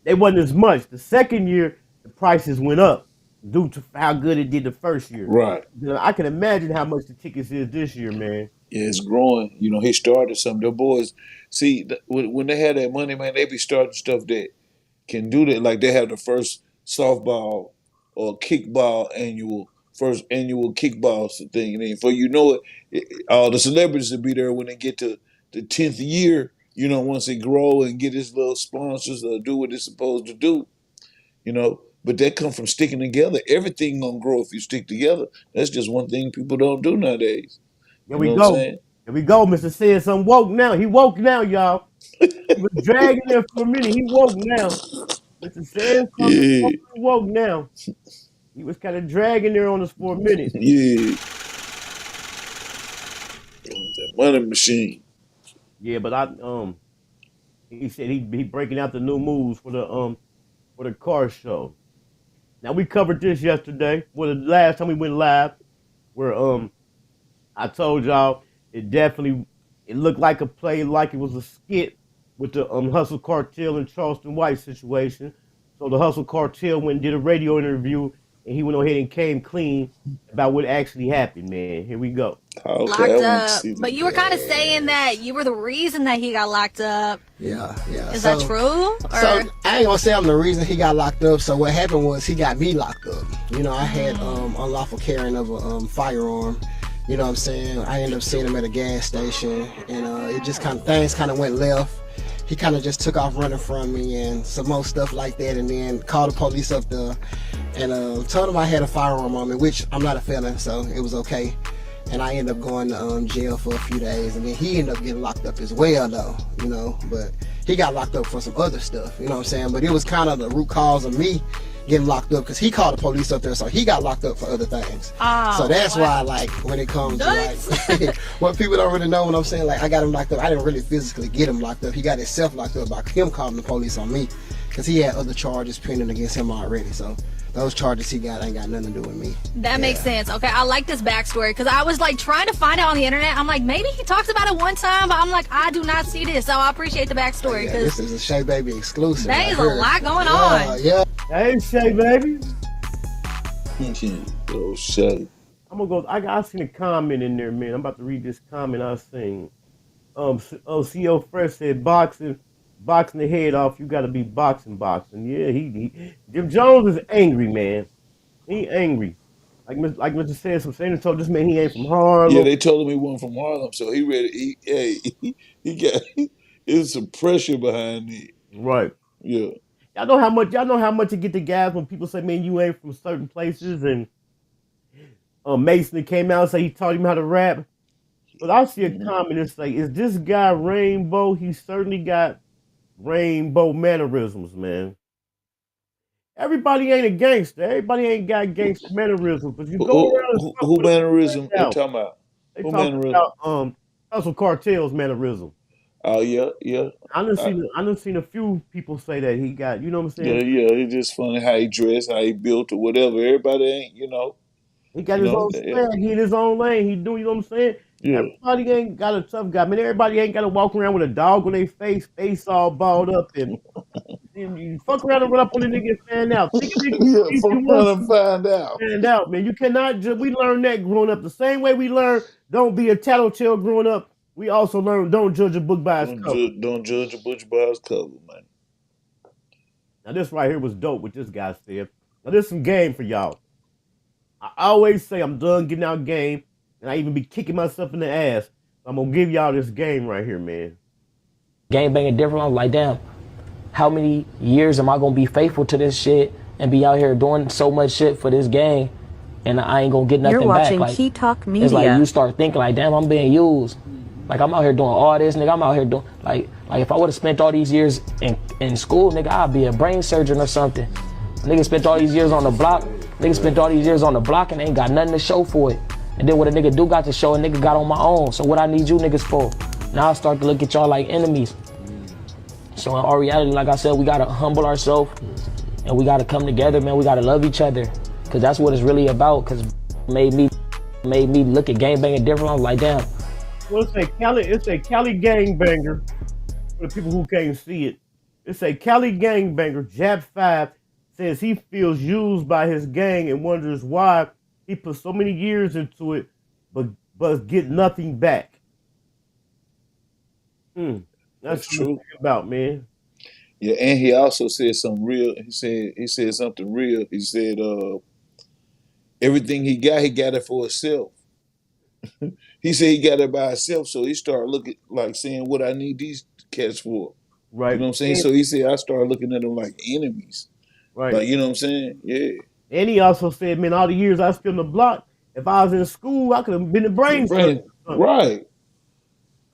they wasn't as much. The 2nd year, the prices went up due to how good it did the 1st year. Right. I can imagine how much the tickets is this year, man. Yeah, it's growing. He started some. The boys, see, when they have that money, man, they be starting stuff that can do that. Like they have the first softball or kickball first annual kickball thing. And then before you know it, all the celebrities will be there when they get to the 10th year. Once they grow and get his little sponsors or do what it's supposed to do. But that come from sticking together. Everything gonna grow if you stick together. That's just one thing people don't do nowadays. Here we go. Here we go. Mr. Said something woke now. He woke now, y'all. He was dragging there for a minute. He woke now. Mr. Said something woke now. He was kind of dragging there on us for a minute. Yeah. That money machine. Yeah, but he said he breaking out the new moves for the car show. Now we covered this yesterday. The last time we went live, where I told y'all it looked like a play, like it was a skit with the Hustle Cartel and Charleston White situation. So the Hustle Cartel went and did a radio interview, and he went ahead and came clean about what actually happened, man. Here we go. Locked up. But you were kind of saying that you were the reason that he got locked up. Yeah. Is that true? So I ain't gonna say I'm the reason he got locked up. So what happened was he got me locked up. I had unlawful carrying of a firearm. You know what I'm saying? I ended up seeing him at a gas station, and it just things kind of went left. He kind of just took off running from me and some more stuff like that, and then called the police up there and told them I had a firearm on me, which I'm not a felon, so it was okay. And I ended up going to jail for a few days, and then he ended up getting locked up as well, though, but he got locked up for some other stuff, you know what I'm saying? But it was kind of the root cause of me getting locked up because he called the police up there, so he got locked up for other things. So that's why, when it comes to what people don't really know, what I'm saying, I got him locked up. I didn't really physically get him locked up. He got himself locked up by him calling the police on me because he had other charges pending against him already. So those charges he got ain't got nothing to do with me. That makes sense. Okay, I like this backstory because I was trying to find it on the internet. I'm like, maybe he talks about it one time, but I'm like, I do not see this. So I appreciate the backstory. Yeah, this is a Shay Baby exclusive. That is a lot going on. Yeah. Hey, Shay Baby. Oh, Shay. I'm gonna go. I seen a comment in there, man. I'm about to read this comment I seen. CO Fresh said boxing the head off. You got to be boxing. Yeah, Jim Jones is angry, man. He angry. Like Mr. said, some saying told this man he ain't from Harlem. Yeah, they told him he wasn't from Harlem, so he ready. He got there's some pressure behind it. Right. Yeah. Y'all know how much it get to guys when people say, man, you ain't from certain places, and Mason came out and say he taught him how to rap. But I see a comment that say, is this guy Rainbow? He certainly got Rainbow mannerisms, man. Everybody ain't a gangster. Everybody ain't got gangster mannerisms. But you go around who mannerism they talking about? They talking about Hustle Cartel's mannerism. Oh yeah. I done seen a few people say that he got, you know what I'm saying? Yeah. It's just funny how he dressed, how he built, or whatever. Everybody ain't, He got his own swag. He in his own lane. He do, you know what I'm saying? Yeah. Everybody ain't got a tough guy. I mean, everybody ain't got to walk around with a dog on their face all balled up, and you fuck around and run up on the nigga and stand out. Yeah, fuck around and find out. Stand out, man. You cannot we learned that growing up the same way we learned don't be a tattletale growing up We also learned don't judge a book by its cover. Don't judge a book by its cover, man. Now this right here was dope. What this guy said. Now this some game for y'all. I always say I'm done getting out game, and I even be kicking myself in the ass. I'm gonna give y'all this game right here, man. Game banging different. I'm like, damn, how many years am I gonna be faithful to this shit and be out here doing so much shit for this game, and I ain't gonna get nothing You're back? watching Like, Key Talk Media. it's like you start thinking like, damn, I'm being used. Like I'm out here doing all this, nigga. I'm out here doing like if I would have spent all these years in school, nigga, I'd be a brain surgeon or something. Nigga spent all these years on the block. Nigga spent all these years on the block and ain't got nothing to show for it. And then what a nigga do got to show, a nigga got on my own. So what I need you niggas for? Now I start to look at y'all like enemies. So in all reality, like I said, we gotta humble ourselves and we gotta come together, man. We gotta love each other, cause that's what it's really about. Cause made me look at gang banging different. I was like, damn. Well, it's a Cali gangbanger. For the people who can't see it, it's a Cali gangbanger. Jab 5 says he feels used by his gang and wonders why he put so many years into it, but get nothing back. That's true about, man. Yeah, and he also said something real. He said something real. He said everything he got it for himself. He said he got it by himself, so he started looking like saying what I need these cats for. Right. You know what I'm saying? So he said I started looking at them like enemies. Right. Like, you know what I'm saying? Yeah. And he also said, man, all the years I spent on the block, if I was in school, I could have been a brain surgeon. Right.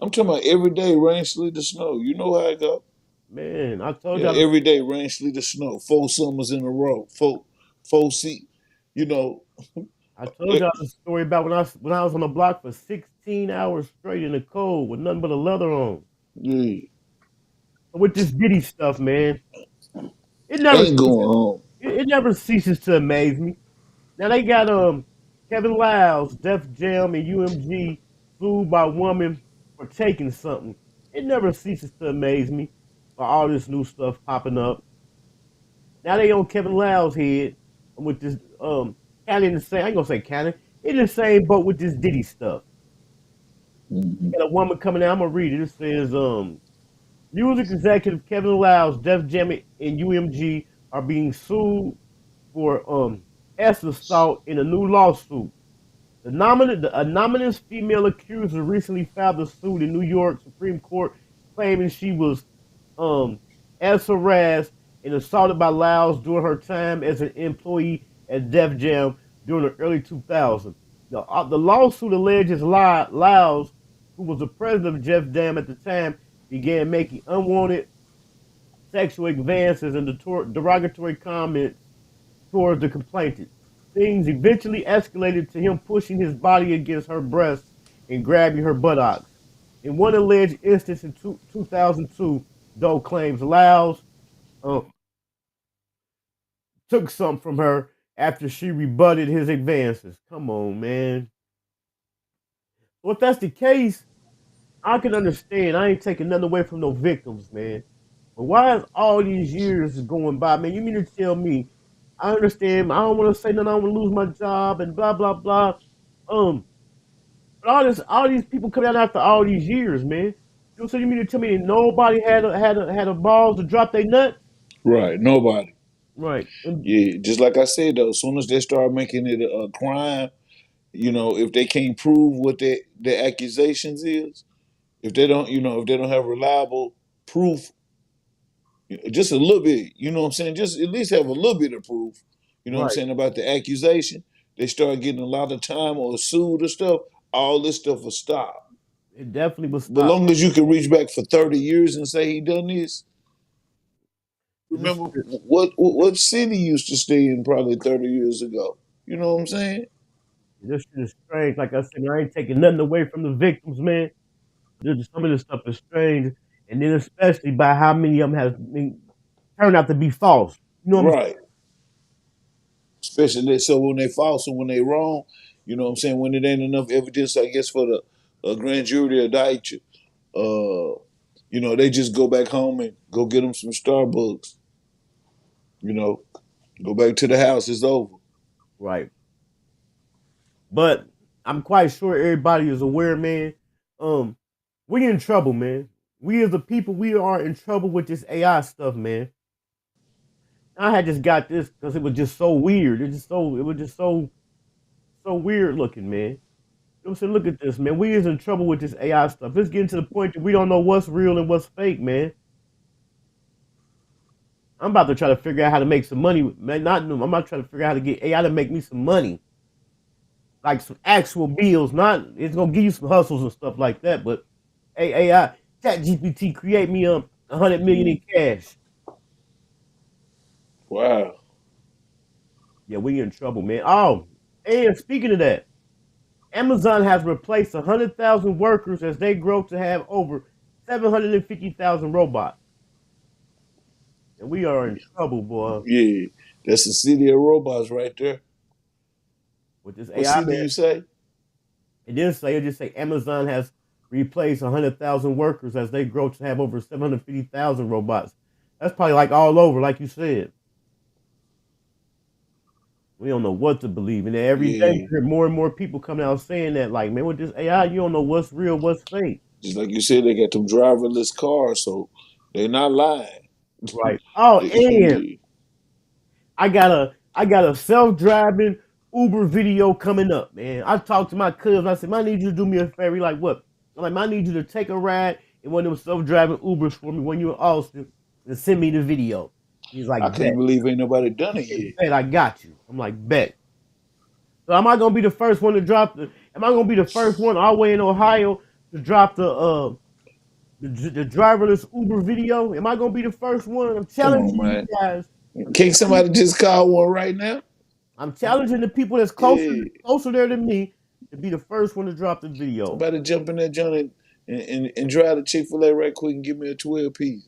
I'm talking about every day, rain, sleet, or snow. You know how it go. Man, I told Yeah, y'all. every day, rain, sleet, or snow. 4 summers in a row. Four seat. You know. I told y'all the story about when I was on the block for 16 hours straight in the cold with nothing but a leather on. Yeah. With this Diddy stuff, man, it never Ain't going home. It never ceases to amaze me. Now they got Kevin Lyles, Def Jam, and UMG sued by woman for taking something. It never ceases to amaze me by all this new stuff popping up. Now they on Kevin Lyles' head with this Cannon the same. I ain't gonna say Cannon. In the same boat with this Diddy stuff. Got a woman coming out. I'm gonna read it. It says music executive Kevin Lyles, Def Jam, and UMG are being sued for assault in a new lawsuit. The anonymous female accuser recently filed a suit in New York Supreme Court claiming she was harassed and assaulted by Lyles during her time as an employee at Def Jam during the early 2000s. The lawsuit alleges Lyles, who was the president of Def Jam at the time, began making unwanted sexual advances and derogatory comments towards the complainant. Things eventually escalated to him pushing his body against her breasts and grabbing her buttocks. In one alleged instance in 2002, Doe claims Lyles took something from her after she rebutted his advances. Come on, man. Well, if that's the case, I can understand. I ain't taking nothing away from no victims, man. But why is all these years going by, man? You mean to tell me? I understand. I don't want to say nothing. I don't want to lose my job and blah blah blah. But all these people coming out after all these years, man. So you mean to tell me nobody had a balls to drop their nut? Right. Nobody. Right. Yeah. Just like I said though, as soon as they start making it a crime, you know, if they can't prove what their accusations is, if they don't have reliable proof, just a little bit, you know what I'm saying? Just at least have a little bit of proof, you know what I'm saying, about the accusation. They start getting a lot of time or sued or stuff, all this stuff will stop. It definitely will stop. But long as you can reach back for 30 years and say he done this. Remember what city used to stay in probably 30 years ago? You know what I'm saying? This shit is strange. Like I said, I ain't taking nothing away from the victims, man. Some of this stuff is strange. And then especially by how many of them have turned out to be false. You know what I'm saying? Especially so when they false and when they wrong, you know what I'm saying, when it ain't enough evidence, I guess, for the grand jury to indict you, you know, they just go back home and go get them some Starbucks. You know, go back to the house, it's over. Right. But I'm quite sure everybody is aware, man. We in trouble, man. We as a people, we are in trouble with this AI stuff, man. I had just got this because it was just so weird. It was just so weird looking, man. You know what I'm saying? Look at this, man. We is in trouble with this AI stuff. It's getting to the point that we don't know what's real and what's fake, man. I'm about to try to figure out how to make some money, man. I'm about to try to figure out how to get AI to make me some money. Like some actual bills, not it's gonna give you some hustles and stuff like that, but hey, AI, ChatGPT, create me 100 million in cash. Wow. Yeah, we in trouble, man. Oh, and speaking of that, Amazon has replaced 100,000 workers as they grow to have over 750,000 robots. And we are in trouble, boy. Yeah, that's the city of robots right there. With this What AI, city man. you say? It just say Amazon has replaced 100,000 workers as they grow to have over 750,000 robots. That's probably like all over, like you said. We don't know what to believe. And every day you hear more and more people coming out saying that, like, man, with this AI, you don't know what's real, what's fake. Just like you said, they got them driverless cars, so they're not lying. Right. Oh, and I got a self-driving Uber video coming up, man. I talked to my cousin. I said, I need you to do me a favor. He like, what? I'm like, I need you to take a ride in one of them self-driving Ubers for me when you're in Austin and send me the video. He's like, I can't believe ain't nobody done it yet. Bet, I got you. I'm like, bet. So am I gonna be the first one to drop am I gonna be the first one all the way in Ohio to drop the driverless Uber video? Am I gonna be the first one? I'm challenging you guys. Can't somebody just call one right now? I'm challenging the people that's closer there than me to be the first one to drop the video. Somebody jump in that joint and drive the Chick-fil-A right quick and give me a 12-piece.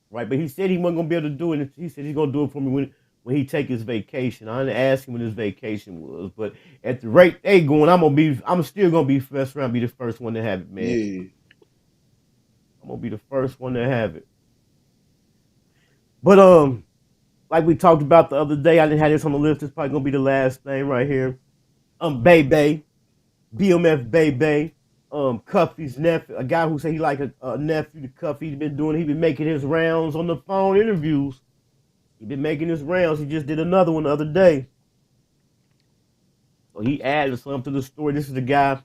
Right, but he said he wasn't gonna be able to do it. He said he's gonna do it for me when he take his vacation. I didn't ask him when his vacation was, but at the rate they going, I'm still gonna be first around, be the first one to have it, man. Yeah. I'm gonna be the first one to have it. But like we talked about the other day, I didn't have this on the list. It's probably gonna be the last thing right here. Bebe, BMF Bebe, Cuffy's nephew, a guy who said he like a nephew to Cuffy. He been making his rounds on the phone interviews. He been making his rounds. He just did another one the other day. So he added something to the story. This is the guy.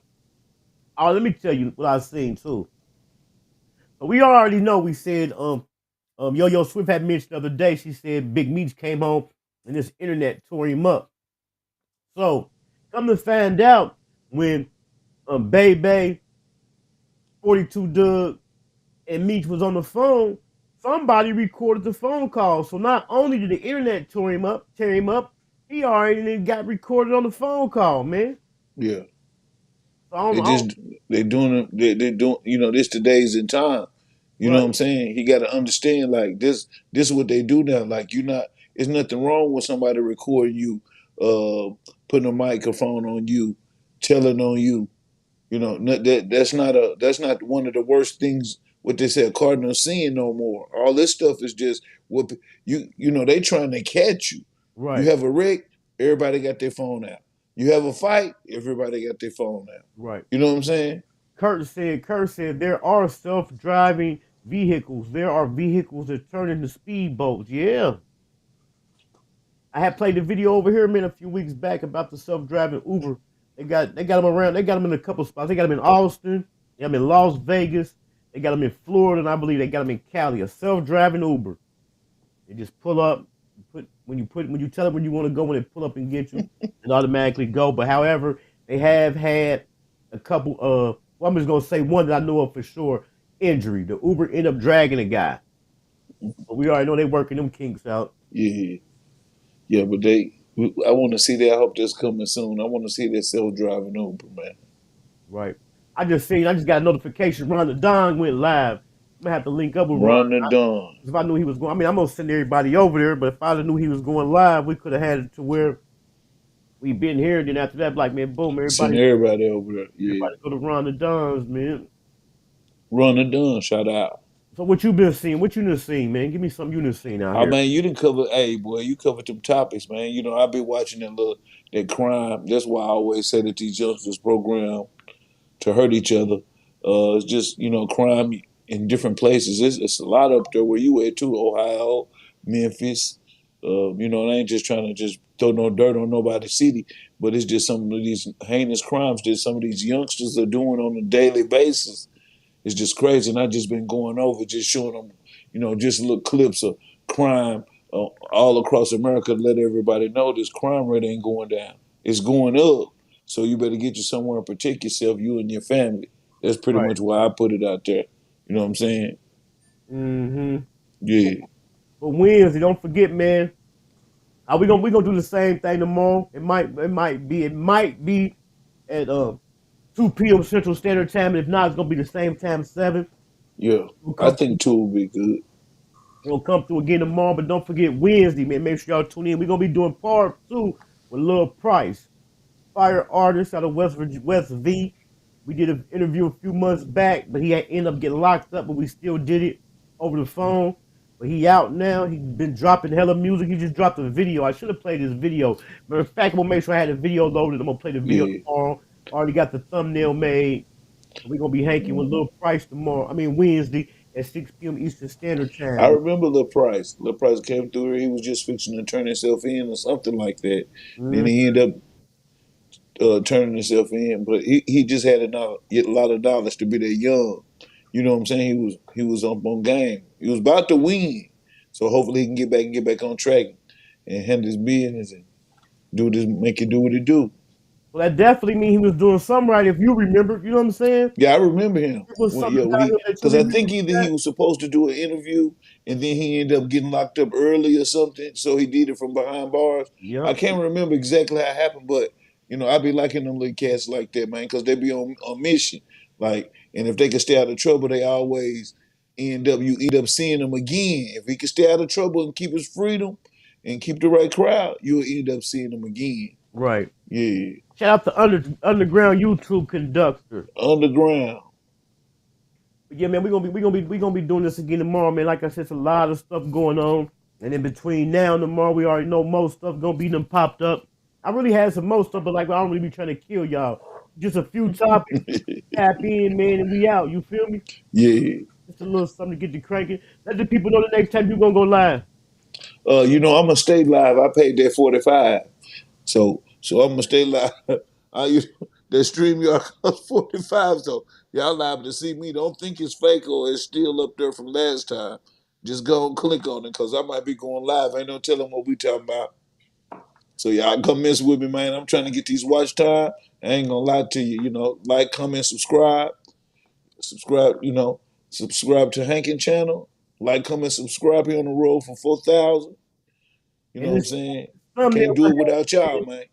Oh, let me tell you what I've seen too. So we already know. We said Yo-Yo Swift had mentioned the other day. She said Big Meech came home and this internet tore him up. So come to find out when Bebe, 42 Doug, and Meech was on the phone, somebody recorded the phone call. So not only did the internet tear him up, he already got recorded on the phone call, man. Yeah. So they doing you know, this today's in time. You know what I'm saying? He gotta understand like this is what they do now. Like there's nothing wrong with somebody recording you, putting a microphone on you, telling on you. You know, that's not one of the worst things what they say a cardinal sin no more. All this stuff is just what you know, they trying to catch you. Right. You have a wreck, everybody got their phone out. You have a fight, everybody got their phone out. Right. You know what I'm saying? Kurt said there are self-driving vehicles. There are vehicles that turn into speedboats. Yeah. I had played the video over here, man, a few weeks back about the self-driving Uber. They got them around. They got them in a couple spots. They got them in Austin. They got them in Las Vegas. They got them in Florida, and I believe they got them in Cali. A self-driving Uber. They just pull up. When you tell it when you want to go, when they pull up and get you, and automatically go. But however, they have had a couple of. Well, I'm just gonna say one that I know of for sure. Injury. The Uber ended up dragging a guy. But we already know they working them kinks out. Yeah. Yeah, but I want to see that. I hope that's coming soon. I want to see that self-driving Uber, man. Right. I just got a notification. Ron the Don went live. I'm gonna have to link up with Ron the Don. If I knew he was going, I mean, I'm gonna send everybody over there. But if I knew he was going live, we could have had it to where we been here. And then after that, like, man, boom, Send everybody over there. Yeah. Everybody go to Ron the Don's, man. Ron the Don, shout out. So what you been seeing? What you done seen, man? Give me something you done seen out here. Man, you didn't cover. Hey, boy, you covered them topics, man. You know, I be watching that crime. That's why I always say that these youngsters program to hurt each other. It's just crime in different places. It's a lot up there where you at too, Ohio, Memphis. I ain't just trying to just throw no dirt on nobody's city, but it's just some of these heinous crimes that some of these youngsters are doing on a daily basis. It's just crazy, and I just been going over, just showing them, just little clips of crime all across America to let everybody know this crime rate ain't going down. It's going up. So you better get you somewhere and protect yourself, you and your family. That's pretty much why I put it out there. You know what I'm saying? Mm-hmm. Yeah. But Wednesday, don't forget, man. We gonna do the same thing tomorrow. It might be at 2 p.m. Central Standard Time. If not, it's gonna be the same time, 7. Yeah. I think 2 will be good. We'll come through again tomorrow, but don't forget Wednesday, man. Make sure y'all tune in. We're gonna be doing part 2 with Lil Price, fire artist out of West V. We did an interview a few months back, but he had ended up getting locked up, but we still did it over the phone. But he out now. He's been dropping hella music. He just dropped a video. I should have played his video. Matter of fact, I'm gonna make sure I had the video loaded. I'm gonna play the video tomorrow. Already got the thumbnail made. We're gonna be hanging with Lil Price Wednesday at 6 p.m. Eastern Standard Time. I remember Lil Price. Lil Price came through here. He was just fixing to turn himself in or something like that. Then he ended up turning himself in, but he just had a lot of dollars to be that young. You know what I'm saying? He was up on game. He was about to win, so hopefully he can get back on track and handle his business and make it do what it do. Well, that definitely means he was doing something right. If you remember, you know what I'm saying? Yeah, I remember him. Because I think either he was supposed to do an interview and then he ended up getting locked up early or something, so he did it from behind bars. Yep. I can't remember exactly how it happened, but I be liking them little cats like that, man, because they be on mission. Like, and if they can stay out of trouble, they always you end up seeing them again. If he can stay out of trouble and keep his freedom and keep the right crowd, you'll end up seeing them again. Right. Yeah. Shout out to Underground YouTube Conductor. Underground. But yeah, man, we gonna be doing this again tomorrow, man. Like I said, it's a lot of stuff going on, and in between now and tomorrow, we already know most stuff gonna be them popped up. I really had some most stuff, but I don't really be trying to kill y'all. Just a few topics, tap in, man, and we out. You feel me? Yeah. Just a little something to get you cranking. Let the people know the next time you gonna go live. I'm gonna stay live. I paid that $45, so I'm gonna stay live. That stream y'all cost $45, so y'all liable to see me. Don't think it's fake or it's still up there from last time. Just go and click on it, because I might be going live. Ain't no telling what we talking about. So y'all come mess with me, man. I'm trying to get these watch time. I ain't gonna lie to you. Like, comment, subscribe. Subscribe to Hankin channel. Like, comment, subscribe. Here on the road for 4,000. You know what I'm saying? Can't do it without y'all, man.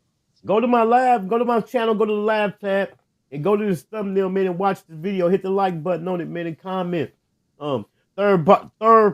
Go to my channel, go to the live tab, and go to this thumbnail, man, and watch the video. Hit the like button on it, man, and comment. Third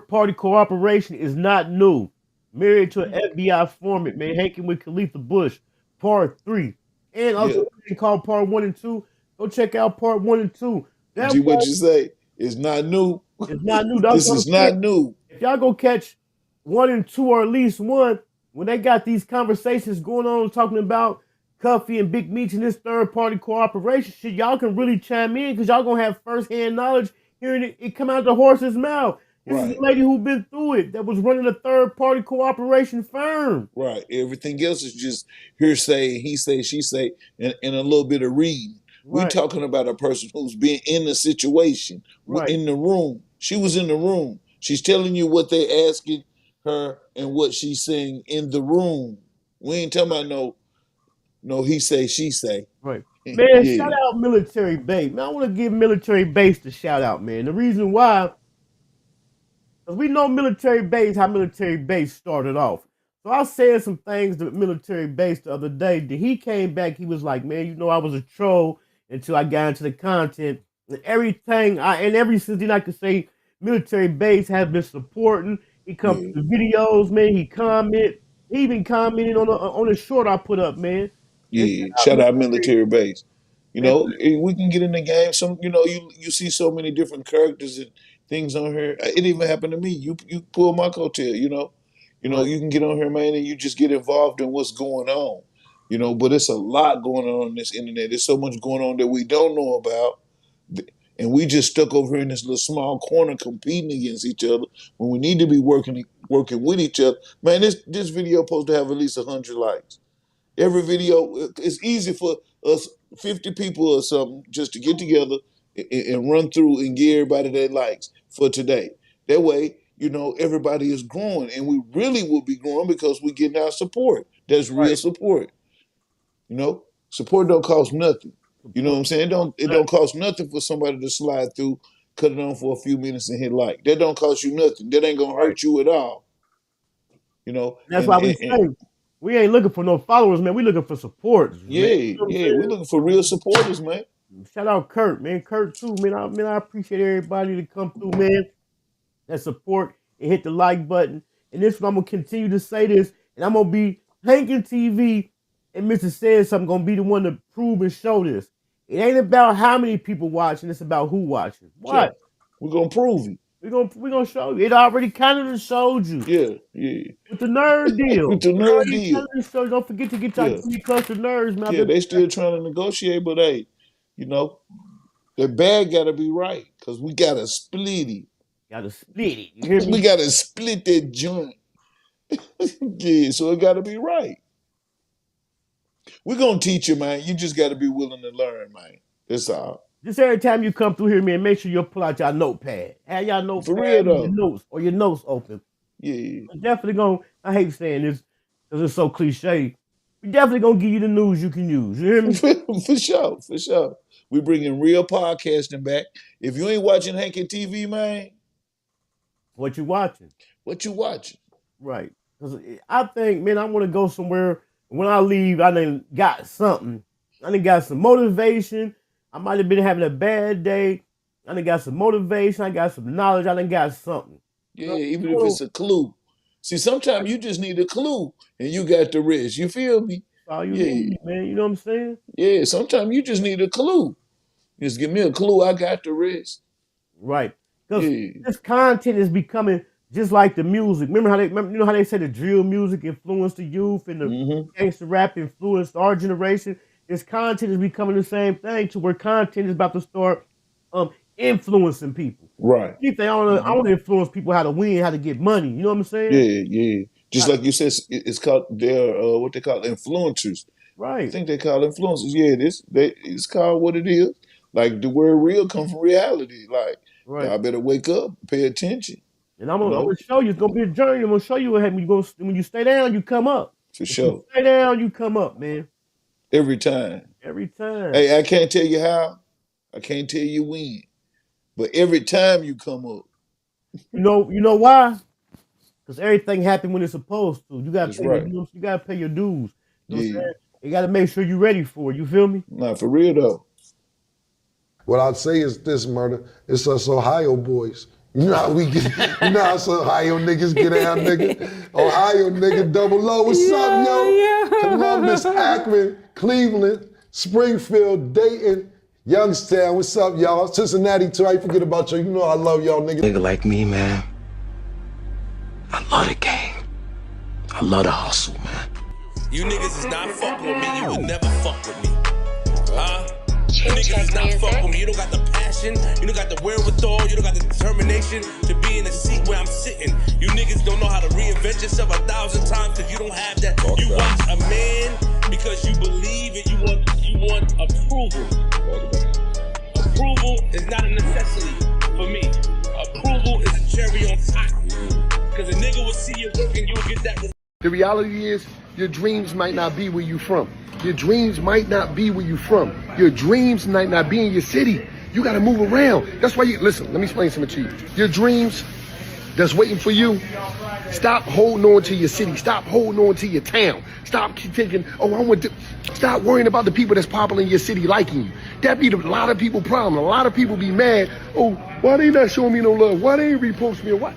party cooperation is not new. Married to an FBI informant, man. Hankin with Khalifa Bush, part 3. And also called part 1 and 2. Go check out part 1 and 2. What you say? It's not new. It's not new. This is not new. If y'all go catch 1 and 2, or at least 1, when they got these conversations going on talking about Cuffy and Big Meech and this third party cooperation shit, y'all can really chime in, because y'all gonna have first-hand knowledge hearing it come out the horse's mouth. This is a lady who been through it, that was running a third party cooperation firm. Right. Everything else is just hearsay, he say, she say, and a little bit of reading. We're talking about a person who's been in the situation, in the room. She was in the room. She's telling you what they asking her and what she's saying in the room. We ain't talking about no he say, she say. Right. Man, shout out Military Base. Man, I want to give Military Base the shout out, man. The reason why, because we know Military Base, how Military Base started off. So I said some things to Military Base the other day. Then he came back, he was like, man, I was a troll until I got into the content. And everything, ever since then I could say Military Base has been supporting. He comes to the videos, man. He comment. He even commented on the short I put up, man. Yeah, shout out Military Base. We can get in the game. You see so many different characters and things on here. It even happened to me. You pull my coattail. You can get on here, man, and you just get involved in what's going on. But it's a lot going on this internet. There's so much going on that we don't know about, And we just stuck over here in this little small corner competing against each other when we need to be working with each other. Man, this video supposed to have at least 100 likes. Every video, it's easy for us 50 people or something just to get together and run through and give everybody their likes for today. That way, you know, everybody is growing, and we really will be growing because we're getting our support. That's real support. You know, support don't cost nothing. You know what I'm saying? It don't cost nothing for somebody to slide through, cut it on for a few minutes and hit like. That don't cost you nothing. That ain't gonna hurt you at all. You know, that's why we say we ain't looking for no followers, man. We looking for supporters. Yeah, man. You know we're looking for real supporters, man. Shout out Kurt, man. Kurt too, man. I appreciate everybody to come through, man. That support and hit the like button. And this one, I'm gonna continue to say this, and I'm gonna be Hankin TV, and Mr. Says Something gonna be the one to prove and show this. It ain't about how many people watching, it's about who watching. What? Yeah. We're gonna prove it. We're gonna show you. It already kind of showed you. Yeah. With the nerd deal. With the nerd deal. So don't forget to get your cluster nerds, man. Yeah, they still trying to negotiate, but hey, you know, the bag gotta be right, because we gotta split it. Gotta split it. You hear me? We gotta split that joint. Yeah, so it gotta be right. We're gonna teach you, man. You just gotta be willing to learn, man. That's all. Just every time you come through here, man, make sure you pull out your notepad. Have y'all notepad For real, though. your notes or your notes open. Yeah. I'm definitely gonna, I hate saying this because it's so cliche. We definitely gonna give you the news you can use. You hear me? For sure. We bringing real podcasting back. If you ain't watching Hankin TV, man. What you watching? What you watching? Right. Because I think, man, I want to go somewhere. When I leave, I done got something. I done got some motivation. I might have been having a bad day. I done got some motivation. I got some knowledge. I done got something. Yeah, even if it's a clue. See, sometimes you just need a clue and you got the rest. You feel me? All you need, man. You know what I'm saying? Yeah, sometimes you just need a clue. Just give me a clue, I got the rest. Right. Because this content is becoming just like the music. Remember how they say the drill music influenced the youth and the gangster rap influenced our generation? This content is becoming the same thing, to where content is about to start influencing people. Right. I want to influence people how to win, how to get money. You know what I'm saying? Yeah. Just like you said, it's called, they're what they call influencers. Right. I think they call influencers. Yeah, it's called what it is. Like the word real comes from reality. Like, I better wake up, pay attention. And I'm gonna show you. It's gonna be a journey. I'm gonna show you what happens. When you stay down, you come up. For sure. You stay down, you come up, man. Every time. Every time. Hey, I can't tell you how. I can't tell you when. But every time you come up. You know why? Because everything happened when it's supposed to. You gotta you gotta pay your dues. You know what I'm saying? You gotta make sure you're ready for it. You feel me? Nah, for real though. What I'd say is this, Murder. It's us Ohio boys. You know how we get, you know how us Ohio niggas get down, nigga? Ohio nigga, double O, what's up, yo? Columbus, Akron, Cleveland, Springfield, Dayton, Youngstown, what's up, y'all? Cincinnati, too, I ain't forget about you. You know I love y'all, niggas. Nigga like me, man, I love the game. I love the hustle, man. You niggas is not fucking with me, you would never fuck with me. Huh? You niggas is not fucking with me. You don't got the passion, you don't got the wherewithal, you don't got the determination to be in the seat where I'm sitting. You niggas don't know how to reinvent yourself 1,000 times because you don't have that. You want a man because you believe it, you want approval. Approval is not a necessity for me. Approval is a cherry on top. Because a nigga will see you working, you'll get that. The reality is, your dreams might not be where you from. Your dreams might not be where you from. Your dreams might not be in your city. You gotta move around. That's why listen, let me explain something to you. Your dreams that's waiting for you, stop holding on to your city. Stop holding on to your town. Stop thinking, stop worrying about the people that's popular in your city liking you. That be a lot of people's problem. A lot of people be mad, why they not showing me no love? Why they ain't repost me or what?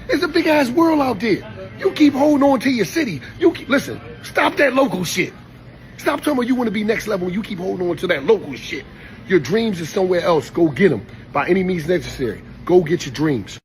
There's a big ass world out there. You keep holding on to your city. Listen, stop that local shit. Stop talking about you want to be next level and you keep holding on to that local shit. Your dreams is somewhere else. Go get them by any means necessary. Go get your dreams.